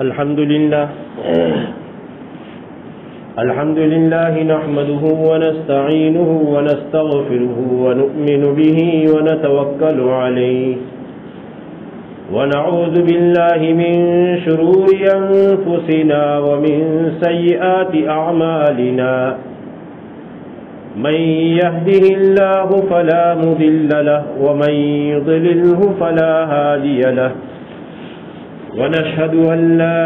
الحمد لله نحمده ونستعينه ونستغفره ونؤمن به ونتوكل عليه ونعوذ بالله من شرور أنفسنا ومن سيئات أعمالنا من يهده الله فلا مضل له ومن يضلله فلا هادي له ونشهد أن لا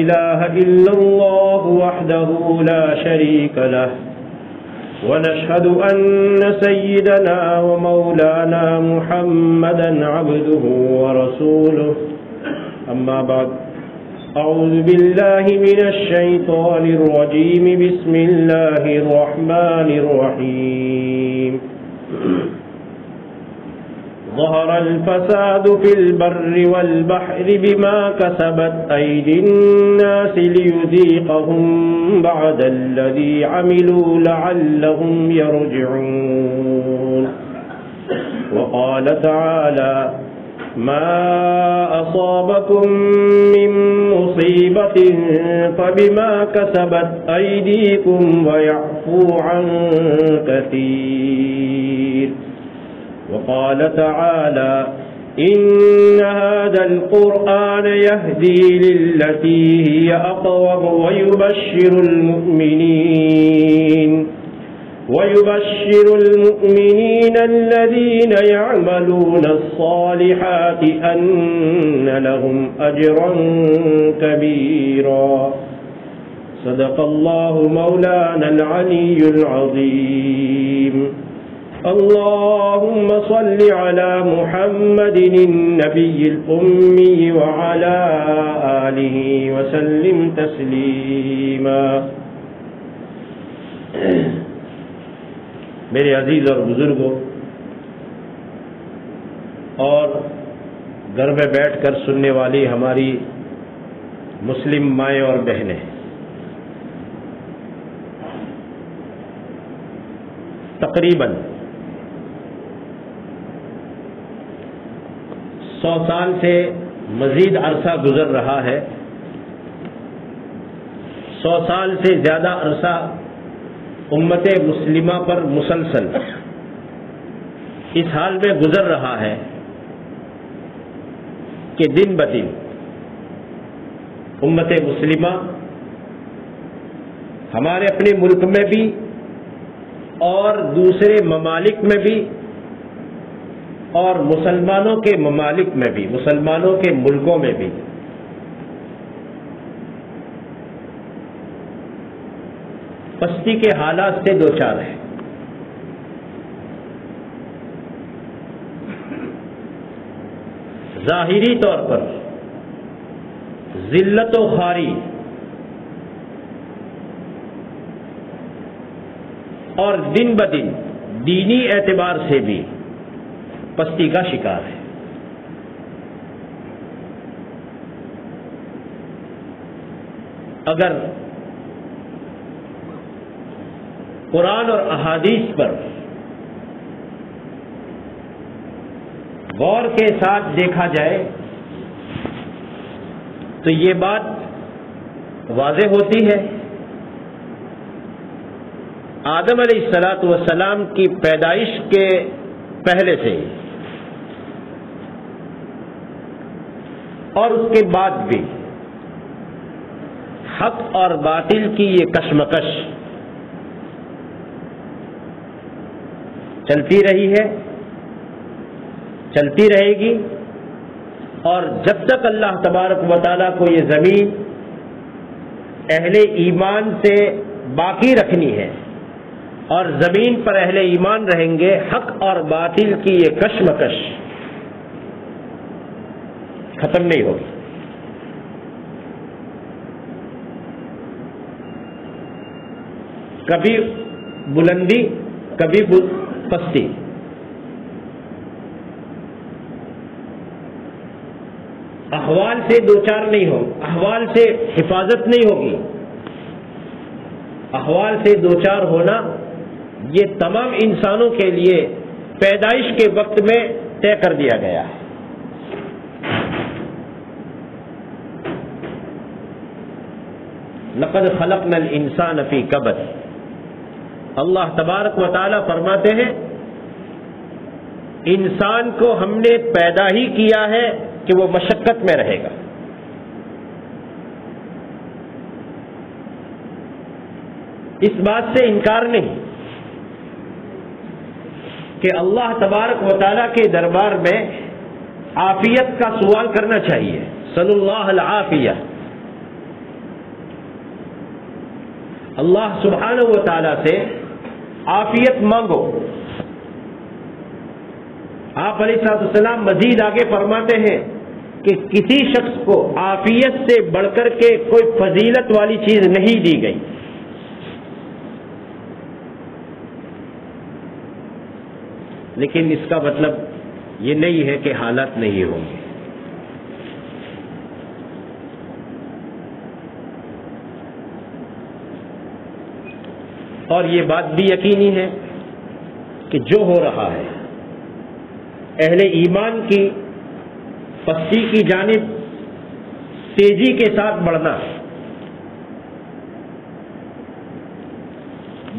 إله إلا الله وحده لا شريك له ونشهد أن سيدنا ومولانا محمدا عبده ورسوله أما بعد أعوذ بالله من الشيطان الرجيم بسم الله الرحمن الرحيم ظهر الفساد في البر والبحر بما كسبت أيدي الناس ليذيقهم بعد الذي عملوا لعلهم يرجعون وقال تعالى ما أصابكم من مصيبة فبما كسبت أيديكم ويعفو عن كثير وقال تعالى إن هذا القرآن يهدي للتي هي أقوم ويبشر المؤمنين الذين يعملون الصالحات أن لهم أجرا كبيرا صدق الله مولانا العلي العظيم اللهم صل على محمد النبي الأمي وعلى آله وسلم تسليما. میرے عزیز اور بزرگوں اور گھر میں بیٹھ کر سننے والی ہماری مسلم مائیں اور بہنیں، تقریباً 100 سال سے مزید عرصہ گزر رہا ہے. 100 سال سے زیادہ عرصہ امت مسلمہ پر مسلسل اس حال میں گزر رہا ہے کہ دن بدن امت مسلمہ ہمارے اپنے ملک میں بھی اور دوسرے ممالک میں بھی اور مسلمانوں کے ممالک میں بھی، مسلمانوں کے ملکوں میں بھی پستی کے حالات سے دوچار ہے. ظاہری طور پر ذلت و خواری اور دن بدن دینی اعتبار سے بھی پستی کا شکار ہے. اگر قرآن اور احادیث پر غور کے ساتھ دیکھا جائے تو یہ بات واضح ہوتی ہے. آدم علیہ الصلاۃ والسلام کی پیدائش کے پہلے سے اور اس کے بعد بھی حق اور باطل کی یہ کشمکش چلتی رہی ہے، چلتی رہے گی، اور جب تک اللہ تبارک و تعالیٰ کو یہ زمین اہل ایمان سے باقی رکھنی ہے اور زمین پر اہل ایمان رہیں گے، حق اور باطل کی یہ کشمکش ختم نہیں ہوگی. کبھی بلندی کبھی پستی. احوال سے دوچار نہیں ہو، احوال سے حفاظت نہیں ہوگی. احوال سے دوچار ہونا یہ تمام انسانوں کے لیے پیدائش کے وقت میں طے کر دیا گیا ہے. لقد خلقنا الانسان فی کبد. اللہ تبارک و تعالی فرماتے ہیں انسان کو ہم نے پیدا ہی کیا ہے کہ وہ مشقت میں رہے گا. اس بات سے انکار نہیں کہ اللہ تبارک و تعالی کے دربار میں عافیت کا سوال کرنا چاہیے. صلی اللہ العافیہ. اللہ سبحانہ و تعالی سے عافیت مانگو. آپ علیہ السلام مزید آگے فرماتے ہیں کہ کسی شخص کو عافیت سے بڑھ کر کے کوئی فضیلت والی چیز نہیں دی گئی. لیکن اس کا مطلب یہ نہیں ہے کہ حالات نہیں ہوں گے. اور یہ بات بھی یقینی ہے کہ جو ہو رہا ہے اہل ایمان کی پستی کی جانب تیزی کے ساتھ بڑھنا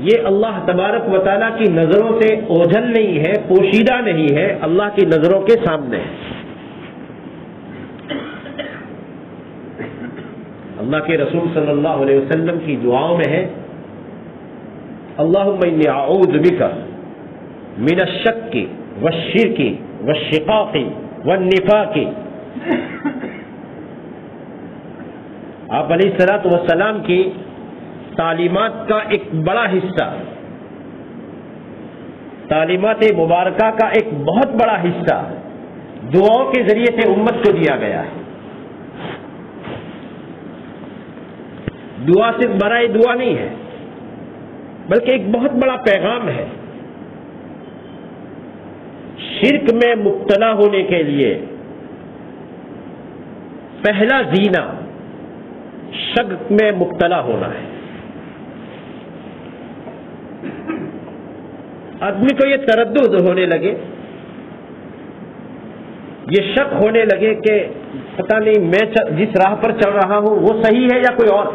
یہ اللہ تبارک و تعالیٰ کی نظروں سے اوجھل نہیں ہے، پوشیدہ نہیں ہے، اللہ کی نظروں کے سامنے ہے. اللہ کے رسول صلی اللہ علیہ وسلم کی دعاؤں میں ہے اللہم انی اعوذ بک من الشک والشرک والشقاق والنفاق. آپ علیہ الصلوۃ والسلام کی تعلیمات کا ایک بڑا حصہ، تعلیمات مبارکہ کا ایک بہت بڑا حصہ دعاؤں کے ذریعے سے امت کو دیا گیا ہے. دعا صرف برائے دعا نہیں ہے بلکہ ایک بہت بڑا پیغام ہے. شرک میں مبتلا ہونے کے لیے پہلا زینہ شک میں مبتلا ہونا ہے. آدمی کو یہ تردد ہونے لگے، یہ شک ہونے لگے کہ پتہ نہیں میں جس راہ پر چل رہا ہوں وہ صحیح ہے یا کوئی اور،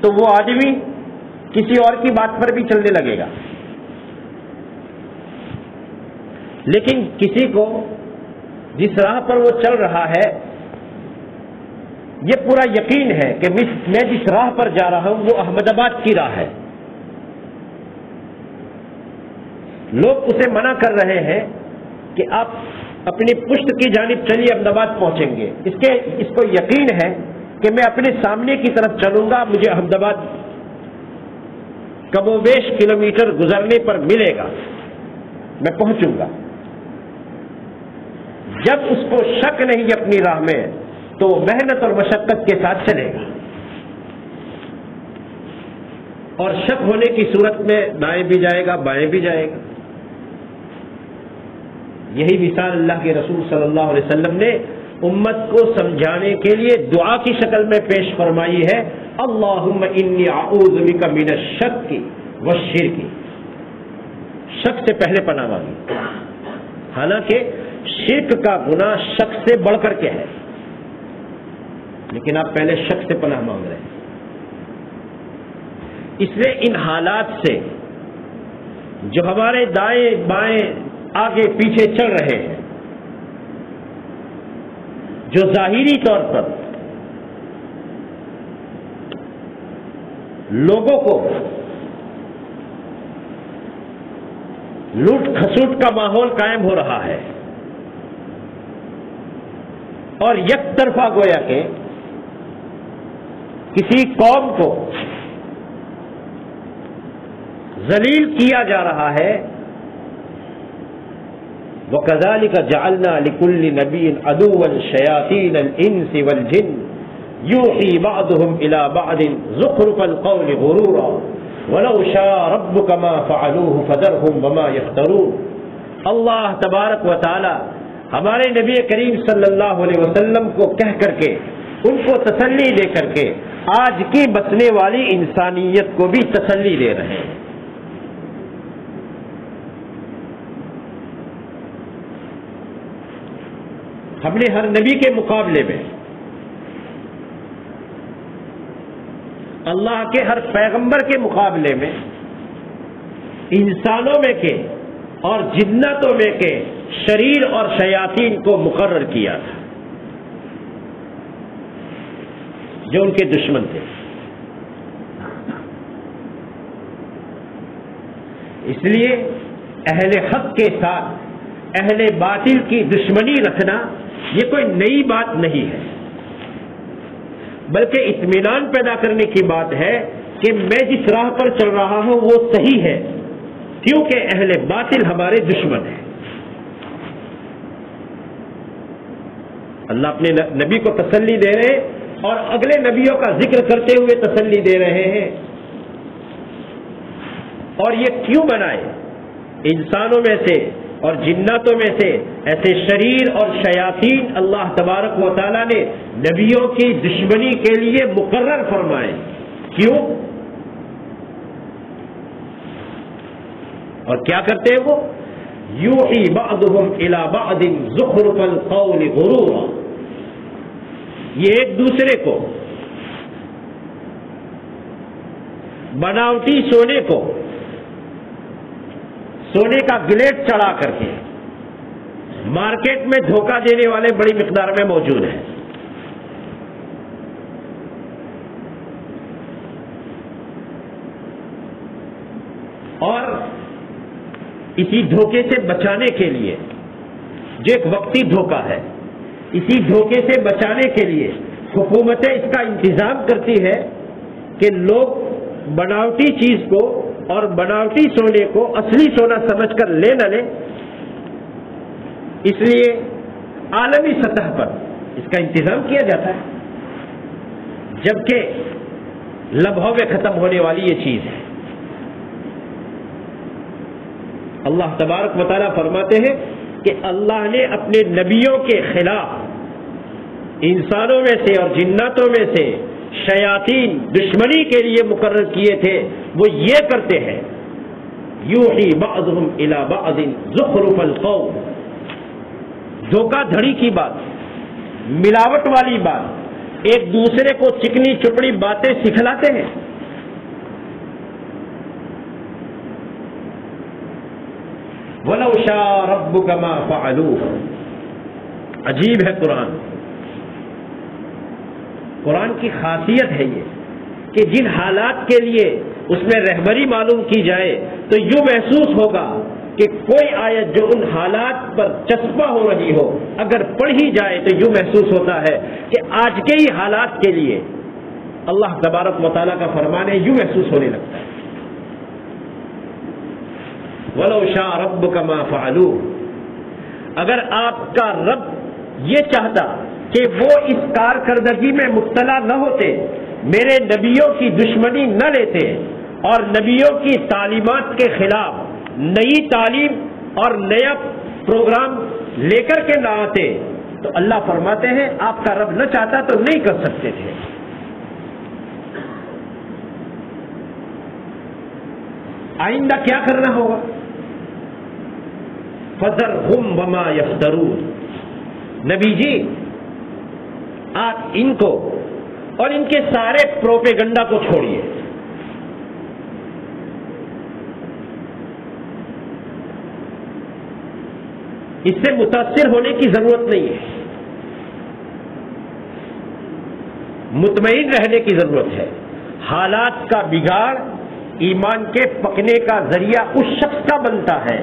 تو وہ آدمی کسی اور کی بات پر بھی چلنے لگے گا. لیکن کسی کو جس راہ پر وہ چل رہا ہے یہ پورا یقین ہے کہ میں جس راہ پر جا رہا ہوں وہ احمد آباد کی راہ ہے. لوگ اسے منع کر رہے ہیں کہ آپ اپنی پشت کی جانب چلیے احمد آباد پہنچیں گے. اس کو یقین ہے کہ میں اپنے سامنے کی طرف چلوں گا مجھے احمد آباد کم و بیش کلومیٹر گزرنے پر ملے گا، میں پہنچوں گا. جب اس کو شک نہیں اپنی راہ میں تو محنت اور مشقت کے ساتھ چلے گا. اور شک ہونے کی صورت میں دائیں بھی جائے گا بائیں بھی جائے گا. یہی مثال اللہ کے رسول صلی اللہ علیہ وسلم نے امت کو سمجھانے کے لیے دعا کی شکل میں پیش فرمائی ہے اللہم انی اعوذ بک من الشک والشرک. شک سے پہلے پناہ مانگی، حالانکہ شرک کا گناہ شک سے بڑھ کر کے ہے، لیکن آپ پہلے شک سے پناہ مانگ رہے ہیں. اس لیے ان حالات سے جو ہمارے دائیں بائیں آگے پیچھے چل رہے ہیں، جو ظاہری طور پر لوگوں کو لوٹ کھسوٹ کا ماحول قائم ہو رہا ہے اور یک طرفہ گویا کہ کسی قوم کو ذلیل کیا جا رہا ہے. وَكَذَلِكَ جَعَلْنَا لِكُلِّ نَبِيٍّ عَدُوًّا شَيَاطِينَ الْإِنسِ وَالْجِنِّ يُوحِي بَعْضُهُمْ إِلَى بَعْضٍ زُخْرُفَ الْقَوْلِ غُرُورًا وَلَوْ شَاءَ رَبُّكَ مَا فَعَلُوهُ فَذَرْهُمْ وَمَا يَفْتَرُونَ. اللہ تبارک و تعالی ہمارے نبی کریم صلی اللہ علیہ وسلم کو کہہ کر کے ان کو تسلی دے کر کے آج کی بسنے والی انسانیت کو بھی تسلی دے رہے ہیں. ہم نے ہر نبی کے مقابلے میں اللہ کے ہر پیغمبر کے مقابلے میں انسانوں میں کے اور جناتوں میں کے شریر اور شیاطین کو مقرر کیا تھا جو ان کے دشمن تھے. اس لیے اہل حق کے ساتھ اہل باطل کی دشمنی رکھنا یہ کوئی نئی بات نہیں ہے، بلکہ اطمینان پیدا کرنے کی بات ہے کہ میں جس راہ پر چل رہا ہوں وہ صحیح ہے، کیونکہ اہل باطل ہمارے دشمن ہیں. اللہ اپنے نبی کو تسلی دے رہے ہیں اور اگلے نبیوں کا ذکر کرتے ہوئے تسلی دے رہے ہیں. اور یہ کیوں بنائے؟ انسانوں میں سے اور جناتوں میں سے ایسے شریر اور شیاطین اللہ تبارک و تعالیٰ نے نبیوں کی دشمنی کے لیے مقرر فرمائے. کیوں اور کیا کرتے ہیں وہ؟ یوحی بعضهم الی بعض زخرف القول غرورا، یہ ایک دوسرے کو بناوٹی سونے کا گلیٹ چڑھا کر کے مارکیٹ میں دھوکہ دینے والے بڑی مقدار میں موجود ہیں. اور اسی دھوکے سے بچانے کے لیے، جو ایک وقتی دھوکہ ہے، اسی دھوکے سے بچانے کے لیے حکومتیں اس کا انتظام کرتی ہے کہ لوگ بناوٹی چیز کو اور بناوٹی سونے کو اصلی سونا سمجھ کر لے نہ لیں. اس لیے عالمی سطح پر اس کا انتظام کیا جاتا ہے، جبکہ لمحوں میں ختم ہونے والی یہ چیز ہے. اللہ تبارک و تعالیٰ فرماتے ہیں کہ اللہ نے اپنے نبیوں کے خلاف انسانوں میں سے اور جناتوں میں سے شیاطین دشمنی کے لیے مقرر کیے تھے. وہ یہ کرتے ہیں یوحی بعضهم الی بعض زخرف القول، دھوکہ دھڑی کی بات، ملاوٹ والی بات، ایک دوسرے کو چکنی چپڑی باتیں سکھلاتے ہیں. وَلَوْ شَاءَ رَبُّكَ مَا فَعَلُوهُ. عجیب ہے قرآن کی خاصیت ہے یہ کہ جن حالات کے لیے اس میں رہبری معلوم کی جائے تو یوں محسوس ہوگا کہ کوئی آیت جو ان حالات پر چسپاں ہو رہی ہو اگر پڑھی جائے تو یوں محسوس ہوتا ہے کہ آج کے ہی حالات کے لیے اللہ تبارک و تعالیٰ کا فرمان ہے، یوں محسوس ہونے لگتا ہے. وَلَوْ شَاءَ رَبُّكَ مَا فَعَلُوهُ. اگر آپ کا رب یہ چاہتا کہ وہ اس کارکردگی میں مبتلا نہ ہوتے، میرے نبیوں کی دشمنی نہ لیتے اور نبیوں کی تعلیمات کے خلاف نئی تعلیم اور نیا پروگرام لے کر کے نہ آتے، تو اللہ فرماتے ہیں آپ کا رب نہ چاہتا تو نہیں کر سکتے تھے. آئندہ کیا کرنا ہوگا؟ فَذَرْهُمْ وَمَا يَفْتَرُونَ. نبی جی آپ ان کو اور ان کے سارے پروپیگنڈا کو چھوڑیے. اس سے متاثر ہونے کی ضرورت نہیں ہے، مطمئن رہنے کی ضرورت ہے. حالات کا بگاڑ ایمان کے پکنے کا ذریعہ اس شخص کا بنتا ہے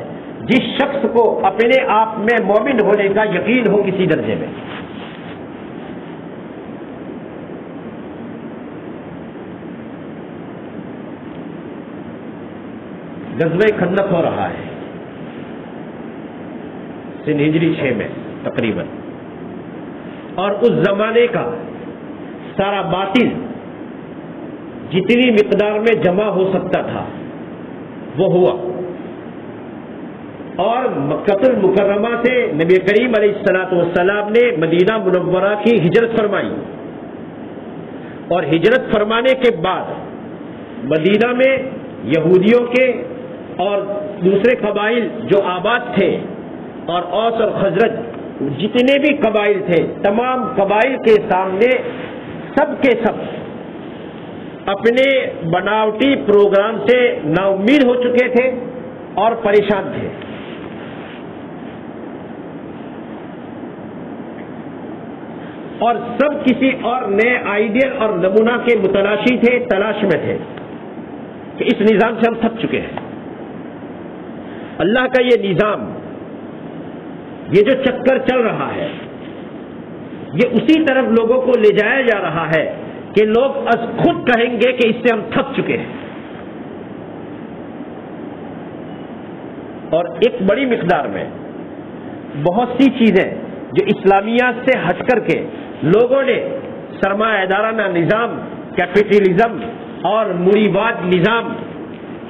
جس شخص کو اپنے آپ میں مومن ہونے کا یقین ہو کسی درجے میں. غزوہ خندق ہو رہا ہے سن ہجری 6 میں تقریباً، اور اس زمانے کا سارا باطل جتنی مقدار میں جمع ہو سکتا تھا وہ ہوا، اور مکہ المکرمہ سے نبی کریم علیہ الصلوۃ والسلام نے مدینہ منورہ کی ہجرت فرمائی، اور ہجرت فرمانے کے بعد مدینہ میں یہودیوں کے اور دوسرے قبائل جو آباد تھے اور اوس اور خزرج جتنے بھی قبائل تھے، تمام قبائل کے سامنے سب کے سب اپنے بناوٹی پروگرام سے نا امید ہو چکے تھے اور پریشان تھے. اور سب کسی اور نئے آئیڈیل اور نمونہ کے متلاشی تھے، تلاش میں تھے کہ اس نظام سے ہم تھک چکے ہیں. اللہ کا یہ نظام، یہ جو چکر چل رہا ہے، یہ اسی طرف لوگوں کو لے جایا جا رہا ہے کہ لوگ از خود کہیں گے کہ اس سے ہم تھک چکے ہیں. اور ایک بڑی مقدار میں بہت سی چیزیں جو اسلامیات سے ہٹ کر کے لوگوں نے سرمایہ دارانہ نظام، کیپٹلزم اور موریواد نظام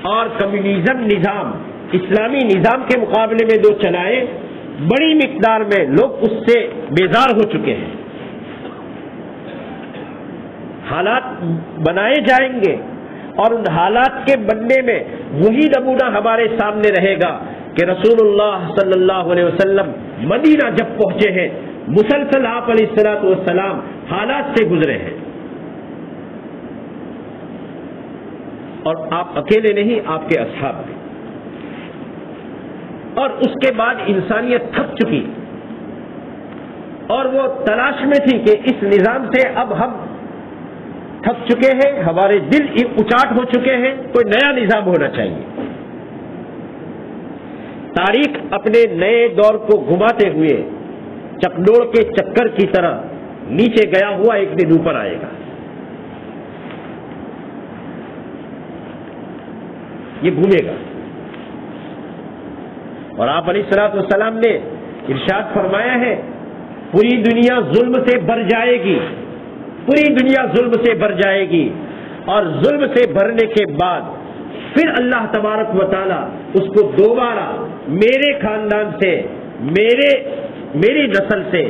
اور کمیونزم نظام اسلامی نظام کے مقابلے میں جو چلائے، بڑی مقدار میں لوگ اس سے بیزار ہو چکے ہیں. حالات بنائے جائیں گے اور ان حالات کے بننے میں وہی نمونہ ہمارے سامنے رہے گا کہ رسول اللہ صلی اللہ علیہ وسلم مدینہ جب پہنچے ہیں، مسلسل آپ علیہ الصلوۃ والسلام حالات سے گزرے ہیں. اور آپ اکیلے نہیں، آپ کے اصحاب بھی. اور اس کے بعد انسانیت تھک چکی اور وہ تلاش میں تھی کہ اس نظام سے اب ہم تھک چکے ہیں، ہمارے دل اچاٹ ہو چکے ہیں، کوئی نیا نظام ہونا چاہیے. تاریخ اپنے نئے دور کو گھماتے ہوئے چکڈور کے چکر کی طرح نیچے گیا ہوا ایک دن اوپر آئے گا. یہ گھومے گا. اور آپ علیہ الصلوۃ والسلام نے ارشاد فرمایا ہے، پوری دنیا ظلم سے بھر جائے گی، پوری دنیا ظلم سے بھر جائے گی، اور ظلم سے بھرنے کے بعد پھر اللہ تبارک و تعالی اس کو دوبارہ میرے خاندان سے، میری نسل سے،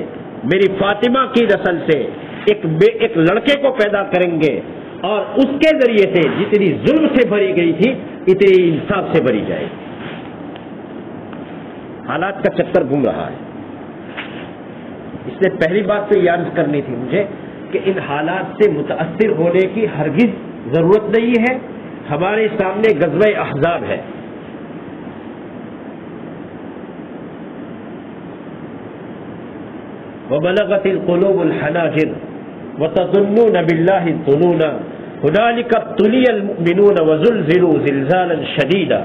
میری فاطمہ کی نسل سے ایک لڑکے کو پیدا کریں گے، اور اس کے ذریعے سے جتنی ظلم سے بھری گئی تھی اتنی انصاف سے بھری جائے گی. حالات کا چکر گھوم رہا ہے. اس لیے پہلی بات تو یہ عرض کرنی تھی مجھے کہ ان حالات سے متاثر ہونے کی ہرگز ضرورت نہیں ہے. ہمارے سامنے غزوہ احزاب ہے. وَبَلَغَتِ الْقُلُوبُ الْحَنَاجِرَ وَتَظُنُّونَ بِاللَّهِ الظُّنُونَ هُنَالِكَ ابْتُلِيَ الْمُؤْمِنُونَ وَزُلْزِلُوا زِلْزَالًا شَدِيدًا.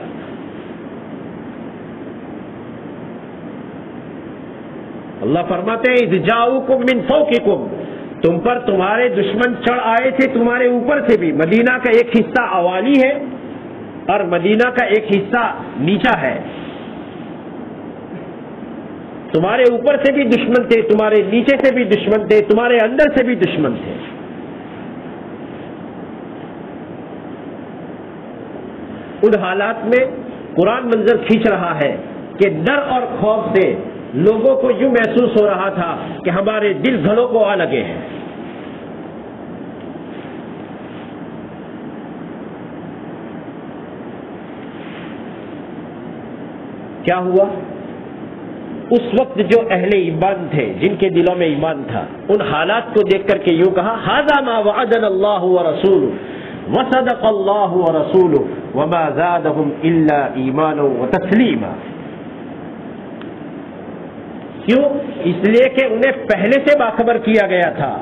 اللہ فرماتے ہیں اذ جاؤکم من فوقکم، تم پر تمہارے دشمن چڑھ آئے تھے تمہارے اوپر سے بھی. مدینہ کا ایک حصہ اوالی ہے اور مدینہ کا ایک حصہ نیچا ہے. تمہارے اوپر سے بھی دشمن تھے، تمہارے نیچے سے بھی دشمن تھے، تمہارے اندر سے بھی دشمن تھے. ان حالات میں قرآن منظر کھینچ رہا ہے کہ ڈر اور خوف سے لوگوں کو یوں محسوس ہو رہا تھا کہ ہمارے دل گھڑوں کو آ لگے ہیں. کیا ہوا؟ اس وقت جو اہل ایمان تھے، جن کے دلوں میں ایمان تھا، ان حالات کو دیکھ کر کے یوں کہا ھذا ما وعدنا اللہ ورسولہ وصدق اللہ ورسولہ وما زادهم الا ایمانا وتسلیما. کیوں؟ اس لیے کہ انہیں پہلے سے باخبر کیا گیا تھا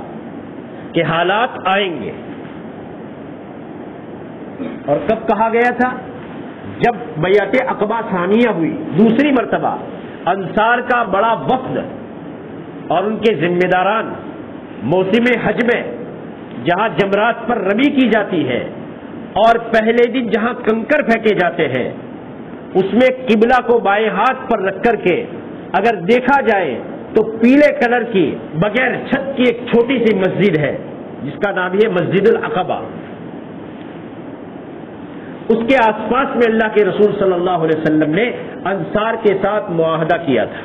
کہ حالات آئیں گے. اور کب کہا گیا تھا؟ جب بیعت عقبہ ثانیہ ہوئی، دوسری مرتبہ انصار کا بڑا وفد اور ان کے ذمہ داران موسم حج میں جہاں جمرات پر رمی کی جاتی ہے اور پہلے دن جہاں کنکر پھینکے جاتے ہیں، اس میں قبلہ کو بائیں ہاتھ پر رکھ کر کے اگر دیکھا جائے تو پیلے کلر کی بغیر چھت کی ایک چھوٹی سی مسجد ہے جس کا نام ہے مسجد العقبہ. اس کے آس پاس میں اللہ کے رسول صلی اللہ علیہ وسلم نے انصار کے ساتھ معاہدہ کیا تھا.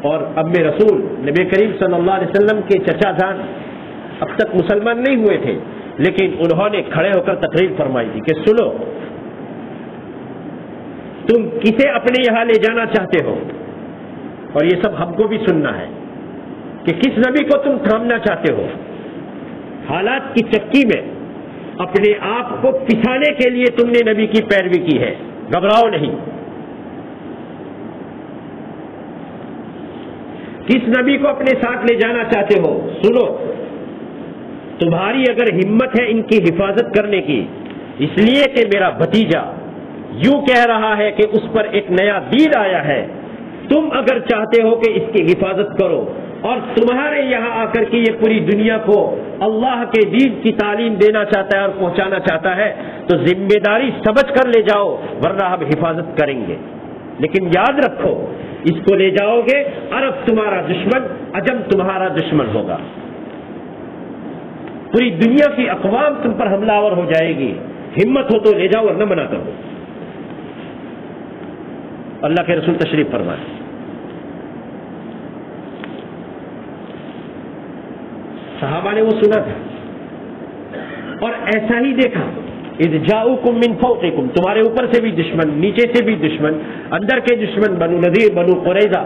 اور اب رسول نبی کریم صلی اللہ علیہ وسلم کے چچا جان اب تک مسلمان نہیں ہوئے تھے، لیکن انہوں نے کھڑے ہو کر تقریر فرمائی تھی کہ سنو، تم کسے اپنے یہاں لے جانا چاہتے ہو، اور یہ سب ہم کو بھی سننا ہے کہ کس نبی کو تم تھامنا چاہتے ہو. حالات کی چکی میں اپنے آپ کو پسانے کے لیے تم نے نبی کی پیروی کی ہے، گھبراؤ نہیں۔ کس نبی کو اپنے ساتھ لے جانا چاہتے ہو؟ سنو، تمہاری اگر ہمت ہے ان کی حفاظت کرنے کی، اس لیے کہ میرا بھتیجا یوں کہہ رہا ہے کہ اس پر ایک نیا دین آیا ہے، تم اگر چاہتے ہو کہ اس کی حفاظت کرو اور تمہارے یہاں آ کر کے یہ پوری دنیا کو اللہ کے دین کی تعلیم دینا چاہتا ہے اور پہنچانا چاہتا ہے، تو ذمہ داری سمجھ کر لے جاؤ، ورنہ ہم حفاظت کریں گے۔ لیکن یاد رکھو، اس کو لے جاؤ گے، عرب تمہارا دشمن، عجم تمہارا دشمن ہوگا، پوری دنیا کی اقوام تم پر حملہ آور ہو جائے گی، ہمت ہو تو لے جاؤ ورنہ منع کر دو۔ اللہ کے رسول تشریف فرمائے۔ صحابہ نے وہ سنا تھا اور ایسا ہی دیکھا، اذ جاؤکم من فوقکم، تمہارے اوپر سے بھی دشمن، نیچے سے بھی دشمن، اندر کے دشمن بنو نذیر، بنو قریظہ،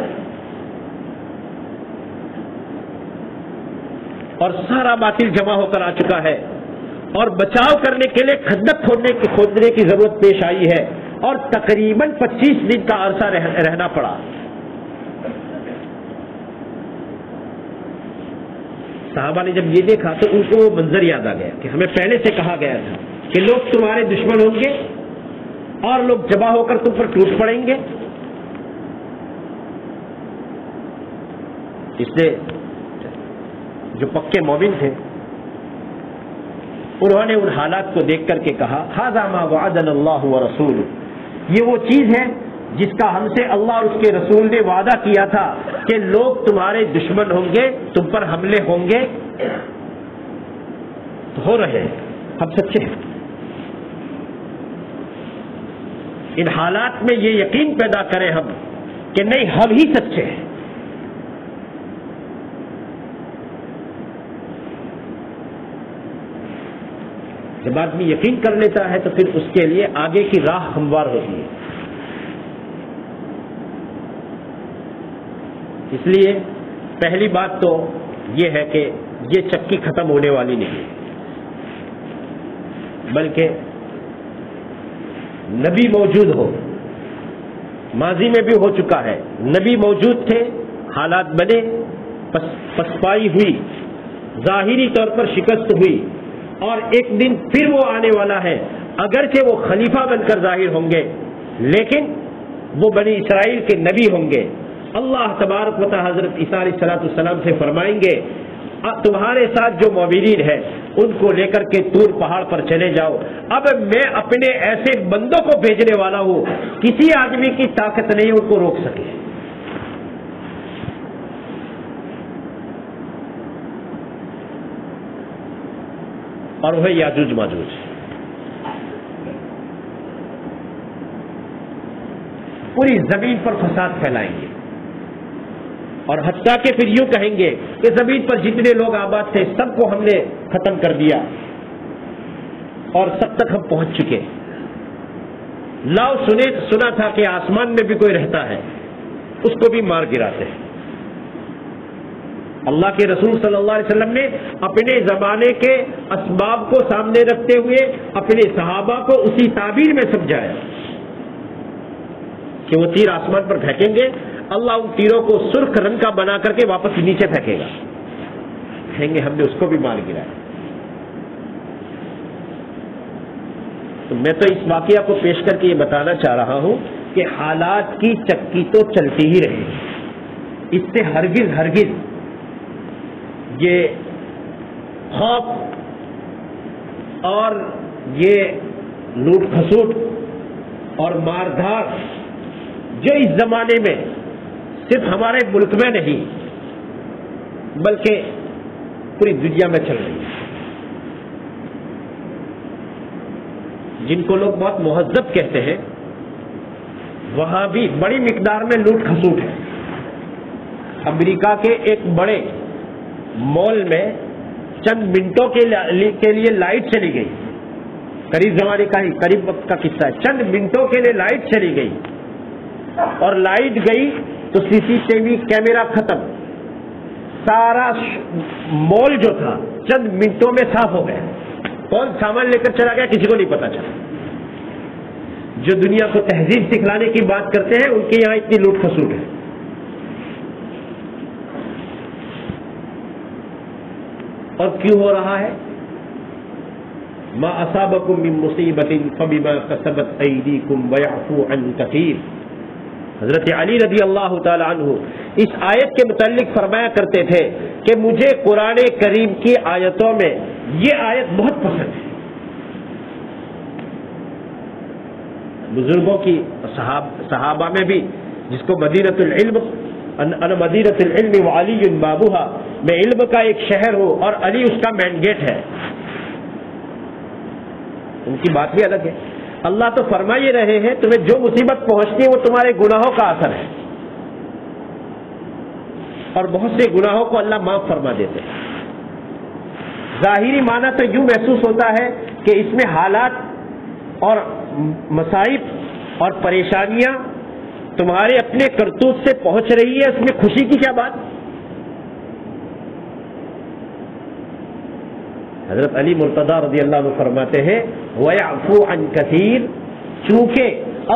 اور سارا باطل جمع ہو کر آ چکا ہے، اور بچاؤ کرنے کے لیے خندق کھودنے کی ضرورت پیش آئی ہے، اور تقریباً 25 دن کا عرصہ رہنا پڑا۔ صحابہ نے جب یہ دیکھا تو ان کو وہ منظر یاد آ گیا کہ ہمیں پہلے سے کہا گیا تھا کہ لوگ تمہارے دشمن ہوں گے اور لوگ جمع ہو کر تم پر ٹوٹ پڑیں گے۔ اس لیے جو پکے مومن تھے انہوں نے ان حالات کو دیکھ کر کے کہا، ھذا ما وعدنا اللہ ورسولہ، یہ وہ چیز ہے جس کا ہم سے اللہ اور اس کے رسول نے وعدہ کیا تھا کہ لوگ تمہارے دشمن ہوں گے، تم پر حملے ہوں گے، تو ہو رہے ہیں، ہم سچے ہیں۔ ان حالات میں یہ یقین پیدا کریں ہم کہ نہیں، ہم ہی سچے ہیں۔ جب آدمی یقین کر لیتا ہے تو پھر اس کے لیے آگے کی راہ ہموار ہوتی ہے۔ اس لیے پہلی بات تو یہ ہے کہ یہ چکی ختم ہونے والی نہیں، بلکہ نبی موجود ہو، ماضی میں بھی ہو چکا ہے، نبی موجود تھے، حالات بنے، پسپائی ہوئی، ظاہری طور پر شکست ہوئی، اور ایک دن پھر وہ آنے والا ہے، اگرچہ وہ خلیفہ بن کر ظاہر ہوں گے لیکن وہ بنی اسرائیل کے نبی ہوں گے۔ اللہ تبارک و تعالی حضرت عیسیٰ علیہ السلام سے فرمائیں گے، تمہارے ساتھ جو مومنین ہیں ان کو لے کر کے طور پہاڑ پر چلے جاؤ، اب میں اپنے ایسے بندوں کو بھیجنے والا ہوں، کسی آدمی کی طاقت نہیں ان کو روک سکے۔ اور وہ یاجوج ماجوج، پوری زمین پر فساد پھیلائیں گے، اور حتیٰ کہ پھر یوں کہیں گے کہ زمین پر جتنے لوگ آباد تھے سب کو ہم نے ختم کر دیا اور سب تک ہم پہنچ چکے۔ لاؤ سنا تھا کہ آسمان میں بھی کوئی رہتا ہے، اس کو بھی مار گراتے ہیں۔ اللہ کے رسول صلی اللہ علیہ وسلم نے اپنے زمانے کے اسباب کو سامنے رکھتے ہوئے اپنے صحابہ کو اسی تعبیر میں سمجھایا کہ وہ تیر آسمان پر پھینکیں گے، اللہ ان تیروں کو سرخ رنگ کا بنا کر کے واپس نیچے پھینکے گا، کہیں گے ہم نے اس کو بھی مار گرایا۔ تو میں تو اس واقعہ کو پیش کر کے یہ بتانا چاہ رہا ہوں کہ حالات کی چکی تو چلتی ہی رہے گی، اس سے ہرگز یہ خوف اور یہ لوٹ کھسوٹ اور مار دھاڑ جو اس زمانے میں صرف ہمارے ملک میں نہیں بلکہ پوری دنیا میں چل رہی ہے، جن کو لوگ بہت مہذب کہتے ہیں، وہاں بھی بڑی مقدار میں لوٹ کھسوٹ ہے۔ امریکہ کے ایک بڑے مال میں چند منٹوں کے لیے لائٹ چلی گئی، قریب زمانے کا ہی قریب وقت کا قصہ ہے، چند منٹوں کے لیے لائٹ چلی گئی، اور لائٹ گئی تو سی سی ٹی وی کیمرہ ختم، سارا مول جو تھا چند منٹوں میں صاف ہو گیا. کون سامان لے کر چلا گیا کسی کو نہیں پتا چلا. جو دنیا کو تہذیب سکھلانے کی بات کرتے ہیں ان کے یہاں اتنی لوٹ کھسوٹ ہے. اور کیوں ہو رہا ہے؟ ما اصابکم من مصیبت فبما کسبت ایدیکم ویعفو عن کثیر. حضرت علی رضی اللہ تعالی عنہ اس آیت کے متعلق فرمایا کرتے تھے کہ مجھے قرآن کریم کی آیتوں میں یہ آیت بہت پسند ہے. بزرگوں کی صحابہ میں بھی جس کو مدینۃ العلم انا مدینۃ العلم وعلی بابوہا، میں علم کا ایک شہر ہوں اور علی اس کا مین گیٹ ہے، ان کی بات بھی الگ ہے. اللہ تو فرما ہی رہے ہیں تمہیں جو مصیبت پہنچتی ہے وہ تمہارے گناہوں کا اثر ہے، اور بہت سے گناہوں کو اللہ معاف فرما دیتے ہیں. ظاہری معنی تو یوں محسوس ہوتا ہے کہ اس میں حالات اور مصائب اور پریشانیاں تمہارے اپنے کرتوت سے پہنچ رہی ہے، اس میں خوشی کی کیا بات؟ حضرت علی مرتضی رضی اللہ عنہ فرماتے ہیں وَيَعْفُو عَنْ كَثِيرٍ، چونکہ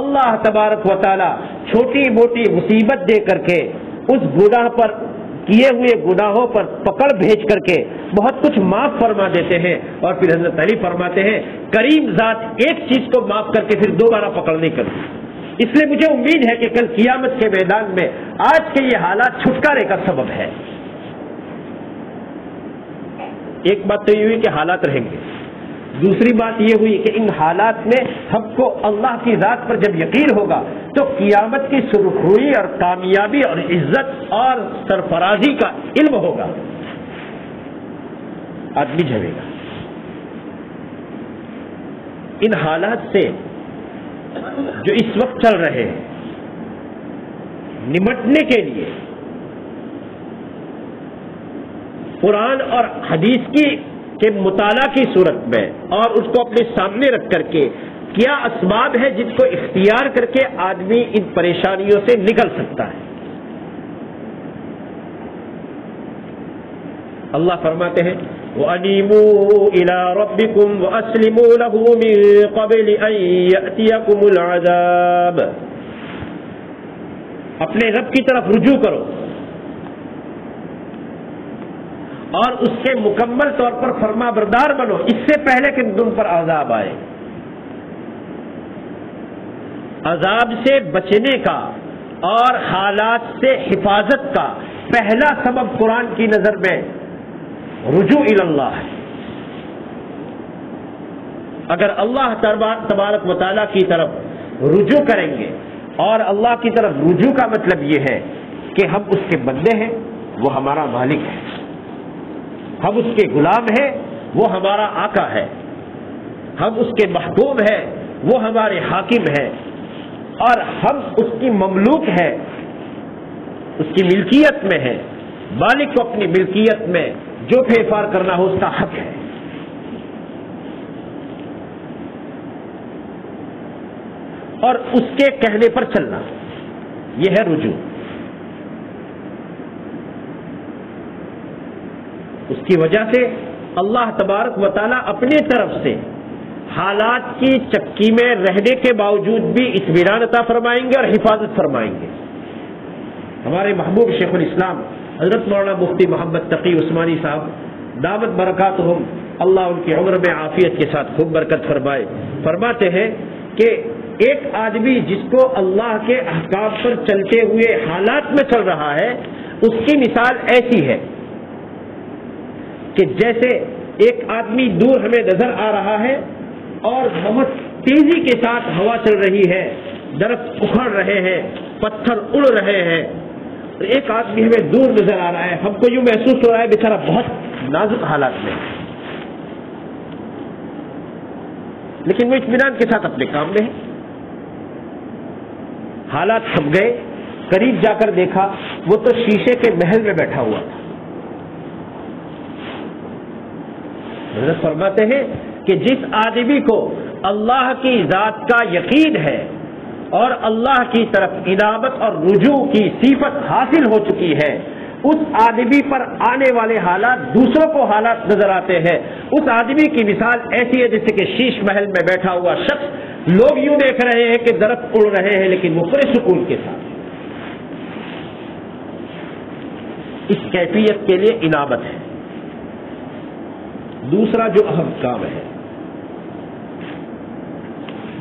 اللہ تبارک و تعالی چھوٹی موٹی مصیبت دے کر کے اس گناہ پر کیے ہوئے گناہوں پر پکڑ بھیج کر کے بہت کچھ معاف فرما دیتے ہیں. اور پھر حضرت علی فرماتے ہیں کریم ذات ایک چیز کو معاف کر کے پھر دوبارہ پکڑ نہیں کرتی. اس لیے مجھے امید ہے کہ کل قیامت کے میدان میں آج کے یہ حالات چھٹکارے کا سبب ہے. ایک بات تو یہ ہوئی کہ حالات رہیں گے، دوسری بات یہ ہوئی کہ ان حالات میں ہم کو اللہ کی ذات پر جب یقین ہوگا تو قیامت کی سرخروئی اور کامیابی اور عزت اور سرفرازی کا علم ہوگا. آدمی جھگڑے گا. ان حالات سے جو اس وقت چل رہے ہیں نمٹنے کے لیے قرآن اور حدیث کے مطالعہ کی صورت میں اور اس کو اپنے سامنے رکھ کر کے کیا اسباب ہے جن کو اختیار کر کے آدمی ان پریشانیوں سے نکل سکتا ہے. اللہ فرماتے ہیں وَأَنِيبُوا إِلَىٰ رَبِّكُمْ وَأَسْلِمُوا لَهُ مِن قَبْلِ أَن يَأْتِيَكُمُ الْعَذَابُ، اپنے رب کی طرف رجوع کرو اور اس کے مکمل طور پر فرما بردار بنو اس سے پہلے کہ تم پر عذاب آئے. عذاب سے بچنے کا اور حالات سے حفاظت کا پہلا سبب قرآن کی نظر میں رجوع الی اللہ ہے. اگر اللہ تبارک و تعالیٰ کی طرف رجوع کریں گے، اور اللہ کی طرف رجوع کا مطلب یہ ہے کہ ہم اس کے بندے ہیں، وہ ہمارا مالک ہے، ہم اس کے غلام ہیں، وہ ہمارا آقا ہے، ہم اس کے محکوم ہیں، وہ ہمارے حاکم ہیں، اور ہم اس کی مملوک ہیں، اس کی ملکیت میں ہے. مالک کو اپنی ملکیت میں جو پھیرفار کرنا ہو اس کا حق ہے. اور اس کے کہنے پر چلنا، یہ ہے رجوع. اس کی وجہ سے اللہ تبارک و تعالیٰ اپنی طرف سے حالات کی چکی میں رہنے کے باوجود بھی اطمینان عطا فرمائیں گے اور حفاظت فرمائیں گے. ہمارے محبوب شیخ الاسلام حضرت مولانا مفتی محمد تقی عثمانی صاحب دعوت برکاتہم، اللہ ان کی عمر میں عافیت کے ساتھ خوب برکت فرمائے، فرماتے ہیں کہ ایک آدمی جس کو اللہ کے احکام پر چلتے ہوئے حالات میں چل رہا ہے، اس کی مثال ایسی ہے کہ جیسے ایک آدمی دور ہمیں نظر آ رہا ہے اور بہت تیزی کے ساتھ ہوا چل رہی ہے، درخت اکھڑ رہے ہیں، پتھر اڑ رہے ہیں، ایک آدمی ہمیں دور نظر آ رہا ہے، ہم کو یوں محسوس ہو رہا ہے بیچارہ بہت نازک حالات میں، لیکن وہ اطمینان کے ساتھ اپنے کام میں ہے. حالات تھم گئے، قریب جا کر دیکھا وہ تو شیشے کے محل میں بیٹھا ہوا تھا. حضرت فرماتے ہیں کہ جس آدمی کو اللہ کی ذات کا یقین ہے اور اللہ کی طرف انابت اور رجوع کی صفت حاصل ہو چکی ہے، اس آدمی پر آنے والے حالات دوسروں کو حالات نظر آتے ہیں. اس آدمی کی مثال ایسی ہے جیسے کہ شیش محل میں بیٹھا ہوا شخص، لوگ یوں دیکھ رہے ہیں کہ درخت اڑ رہے ہیں لیکن وہ پورے سکون کے ساتھ. اس کیفیت کے لیے انابت ہے. دوسرا جو اہم کام ہے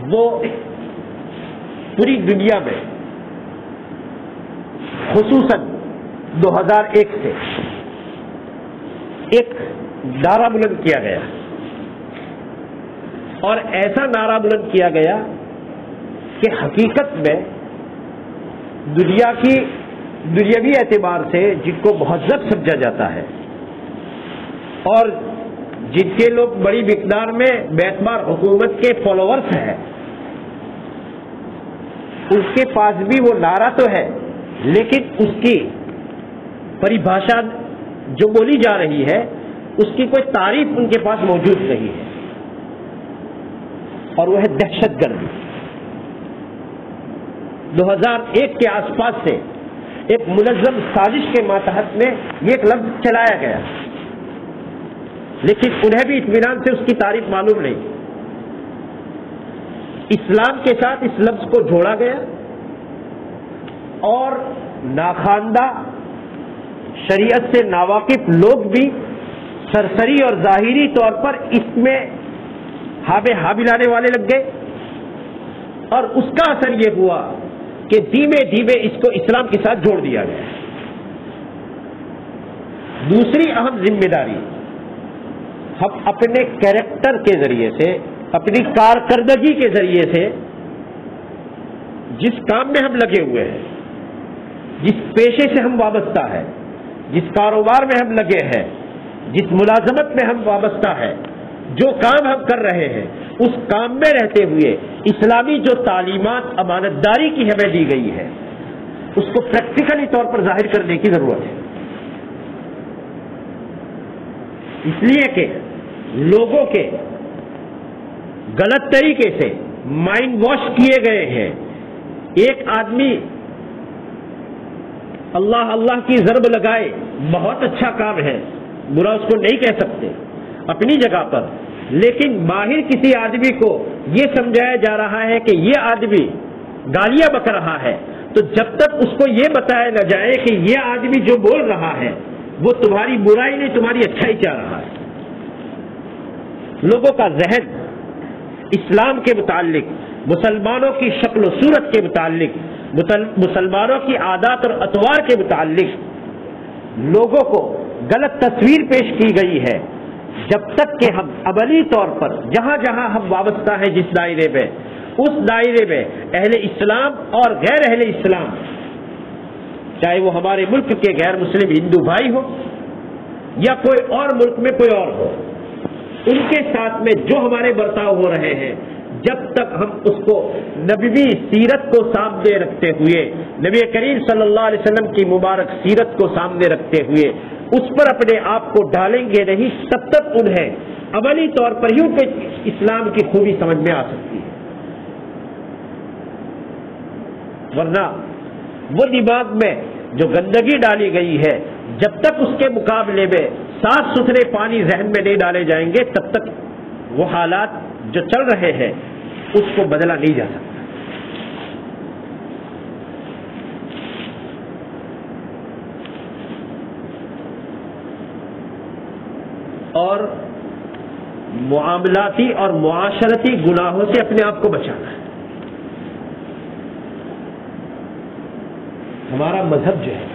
وہ پوری دنیا میں خصوصاً 2001 سے ایک نعرہ بلند کیا گیا، اور ایسا نعرہ بلند کیا گیا کہ حقیقت میں دنیا کی دنیاوی اعتبار سے جن کو مہذب سمجھا جاتا ہے اور جن کے لوگ بڑی مقدار میں بیعتبار حکومت کے فالوورز ہیں، اس کے پاس بھی وہ نعرہ تو ہے لیکن اس کی پریبھاشا جو بولی جا رہی ہے اس کی کوئی تعریف ان کے پاس موجود نہیں ہے، اور وہ ہے دہشت گردی. 2001 کے آس پاس سے ایک منظم سازش کے ماتحت میں یہ ایک لفظ چلایا گیا، لیکن انہیں بھی اطمینان سے اس کی تعریف معلوم نہیں. اسلام کے ساتھ اس لفظ کو جوڑا گیا اور ناخواندہ شریعت سے ناواقف لوگ بھی سرسری اور ظاہری طور پر اس میں ہا ملانے والے لگ گئے، اور اس کا اثر یہ ہوا کہ دھیمے دھیمے اس کو اسلام کے ساتھ جوڑ دیا گیا. دوسری اہم ذمہ داری ہم اپنے کیریکٹر کے ذریعے سے، اپنی کارکردگی کے ذریعے سے جس کام میں ہم لگے ہوئے ہیں، جس پیشے سے ہم وابستہ ہیں، جس کاروبار میں ہم لگے ہیں، جس ملازمت میں ہم وابستہ ہیں، جو کام ہم کر رہے ہیں، اس کام میں رہتے ہوئے اسلامی جو تعلیمات امانتداری کی ہمیں دی گئی ہے اس کو پریکٹیکلی طور پر ظاہر کرنے کی ضرورت ہے. اس لیے کہ لوگوں کے غلط طریقے سے مائنڈ واش کیے گئے ہیں. ایک آدمی اللہ اللہ کی ضرب لگائے، بہت اچھا کام ہے، برا اس کو نہیں کہہ سکتے اپنی جگہ پر، لیکن باہر کسی آدمی کو یہ سمجھایا جا رہا ہے کہ یہ آدمی گالیاں بک رہا ہے، تو جب تک اس کو یہ بتایا نہ جائے کہ یہ آدمی جو بول رہا ہے وہ تمہاری برائی نہیں تمہاری اچھائی چاہ رہا ہے، لوگوں کا ذہن اسلام کے متعلق، مسلمانوں کی شکل و صورت کے متعلق، مسلمانوں کی عادات اور اطوار کے متعلق لوگوں کو غلط تصویر پیش کی گئی ہے. جب تک کہ ہم عملی طور پر جہاں جہاں ہم وابستہ ہیں جس دائرے میں، اس دائرے میں اہل اسلام اور غیر اہل اسلام، چاہے وہ ہمارے ملک کے غیر مسلم ہندو بھائی ہو یا کوئی اور ملک میں کوئی اور ہو، ان کے ساتھ میں جو ہمارے برتاؤ ہو رہے ہیں، جب تک ہم اس کو نبوی سیرت کو سامنے رکھتے ہوئے، نبی کریم صلی اللہ علیہ وسلم کی مبارک سیرت کو سامنے رکھتے ہوئے اس پر اپنے آپ کو ڈالیں گے نہیں، تب تک انہیں عملی طور پر یوں کہ اسلام کی خوبی سمجھ میں آ سکتی ہے. ورنہ وہ دماغ میں جو گندگی ڈالی گئی ہے، جب تک اس کے مقابلے میں صاف ستھرے پانی ذہن میں نہیں ڈالے جائیں گے تب تک وہ حالات جو چل رہے ہیں اس کو بدلا نہیں جا سکتا. اور معاملاتی اور معاشرتی گناہوں سے اپنے آپ کو بچانا ہے. ہمارا مذہب جو ہے،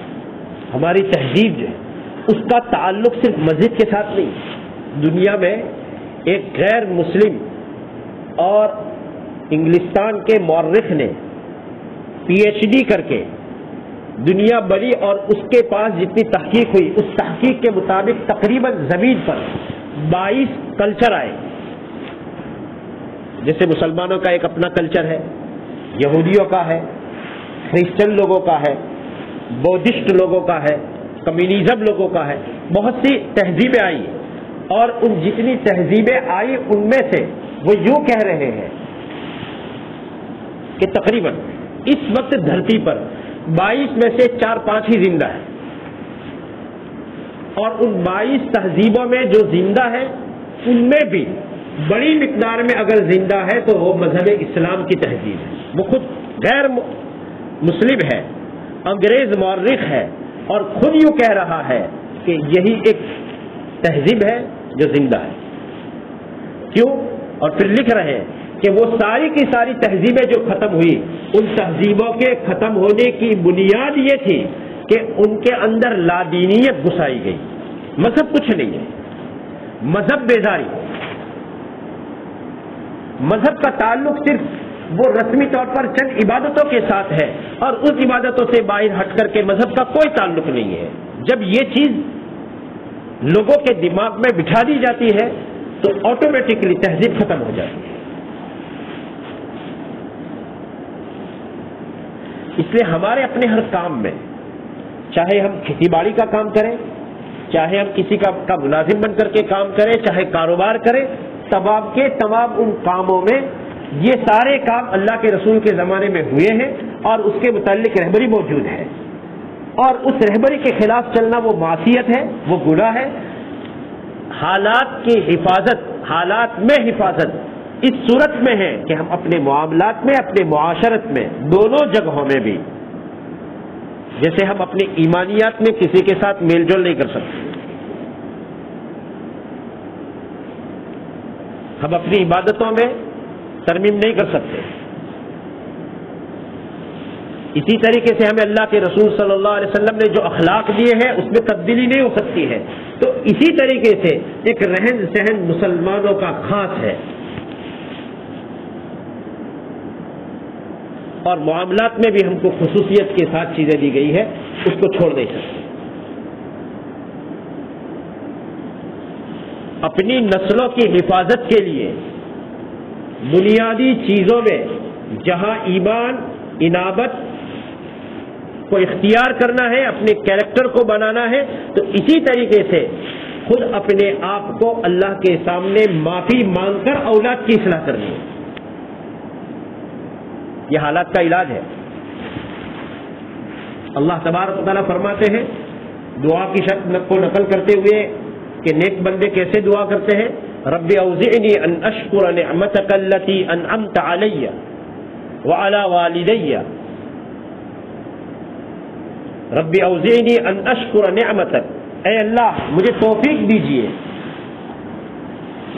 ہماری تہذیب جو ہے، اس کا تعلق صرف مسجد کے ساتھ نہیں. دنیا میں ایک غیر مسلم اور انگلستان کے مورخ نے PhD کر کے دنیا بری اور اس کے پاس جتنی تحقیق ہوئی اس تحقیق کے مطابق تقریباً زمین پر 22 کلچر آئے. جیسے مسلمانوں کا ایک اپنا کلچر ہے، یہودیوں کا ہے، کرسچن لوگوں کا ہے، بودھسٹ لوگوں کا ہے، کمیونزم لوگوں کا ہے، بہت سی تہذیبیں آئی، اور ان جتنی تہذیبیں آئی ان میں سے وہ یوں کہہ رہے ہیں کہ تقریباً اس وقت دھرتی پر 22 میں سے 4-5 ہی زندہ ہیں. اور ان 22 تہذیبوں میں جو زندہ ہے ان میں بھی بڑی مقدار میں اگر زندہ ہے تو وہ مذہب اسلام کی تہذیب ہے. وہ خود غیر مسلم ہے، انگریز مورخ ہے، اور خود یوں کہہ رہا ہے کہ یہی ایک تہذیب ہے جو زندہ ہے. کیوں؟ اور پھر لکھ رہے ہیں کہ وہ ساری کی ساری تہذیبیں جو ختم ہوئی، ان تہذیبوں کے ختم ہونے کی بنیاد یہ تھی کہ ان کے اندر لادینیت گھسائی گئی. مذہب کچھ نہیں ہے، مذہب بیداری. مذہب کا تعلق صرف وہ رسمی طور پر چند عبادتوں کے ساتھ ہے، اور اس عبادتوں سے باہر ہٹ کر کے مذہب کا کوئی تعلق نہیں ہے. جب یہ چیز لوگوں کے دماغ میں بٹھا دی جاتی ہے تو آٹومیٹکلی تہذیب ختم ہو جاتی ہے. اس لیے ہمارے اپنے ہر کام میں، چاہے ہم کھیتی باڑی کا کام کریں، چاہے ہم کسی کا ملازم بن کر کے کام کریں، چاہے کاروبار کریں، تمام کے تمام ان کاموں میں یہ سارے کام اللہ کے رسول کے زمانے میں ہوئے ہیں اور اس کے متعلق رہبری موجود ہے، اور اس رہبری کے خلاف چلنا وہ معصیت ہے، وہ گناہ ہے. حالات کی حفاظت، حالات میں حفاظت اس صورت میں ہے کہ ہم اپنے معاملات میں، اپنے معاشرت میں، دونوں جگہوں میں بھی، جیسے ہم اپنے ایمانیات میں کسی کے ساتھ میل جول نہیں کر سکتے، ہم اپنی عبادتوں میں ترمیم نہیں کر سکتے، اسی طریقے سے ہمیں اللہ کے رسول صلی اللہ علیہ وسلم نے جو اخلاق دیے ہیں اس میں تبدیلی نہیں ہو سکتی ہے. تو اسی طریقے سے ایک رہن سہن مسلمانوں کا خاص ہے، اور معاملات میں بھی ہم کو خصوصیت کے ساتھ چیزیں دی گئی ہے، اس کو چھوڑ نہیں سکتے. اپنی نسلوں کی حفاظت کے لیے بنیادی چیزوں میں جہاں ایمان، انابت کو اختیار کرنا ہے، اپنے کیریکٹر کو بنانا ہے، تو اسی طریقے سے خود اپنے آپ کو اللہ کے سامنے معافی مانگ کر اولاد کی اصلاح کرنی ہے. یہ حالات کا علاج ہے. اللہ تبارک و تعالیٰ فرماتے ہیں دعا کی شرط کو نقل کرتے ہوئے کہ نیک بندے کیسے دعا کرتے ہیں، رب اوزعنی ان اشکر نعمتک التی انعمت علی وعلی والدی، رب اوزعنی ان اشکر نعمتک، اے اللہ مجھے توفیق دیجیے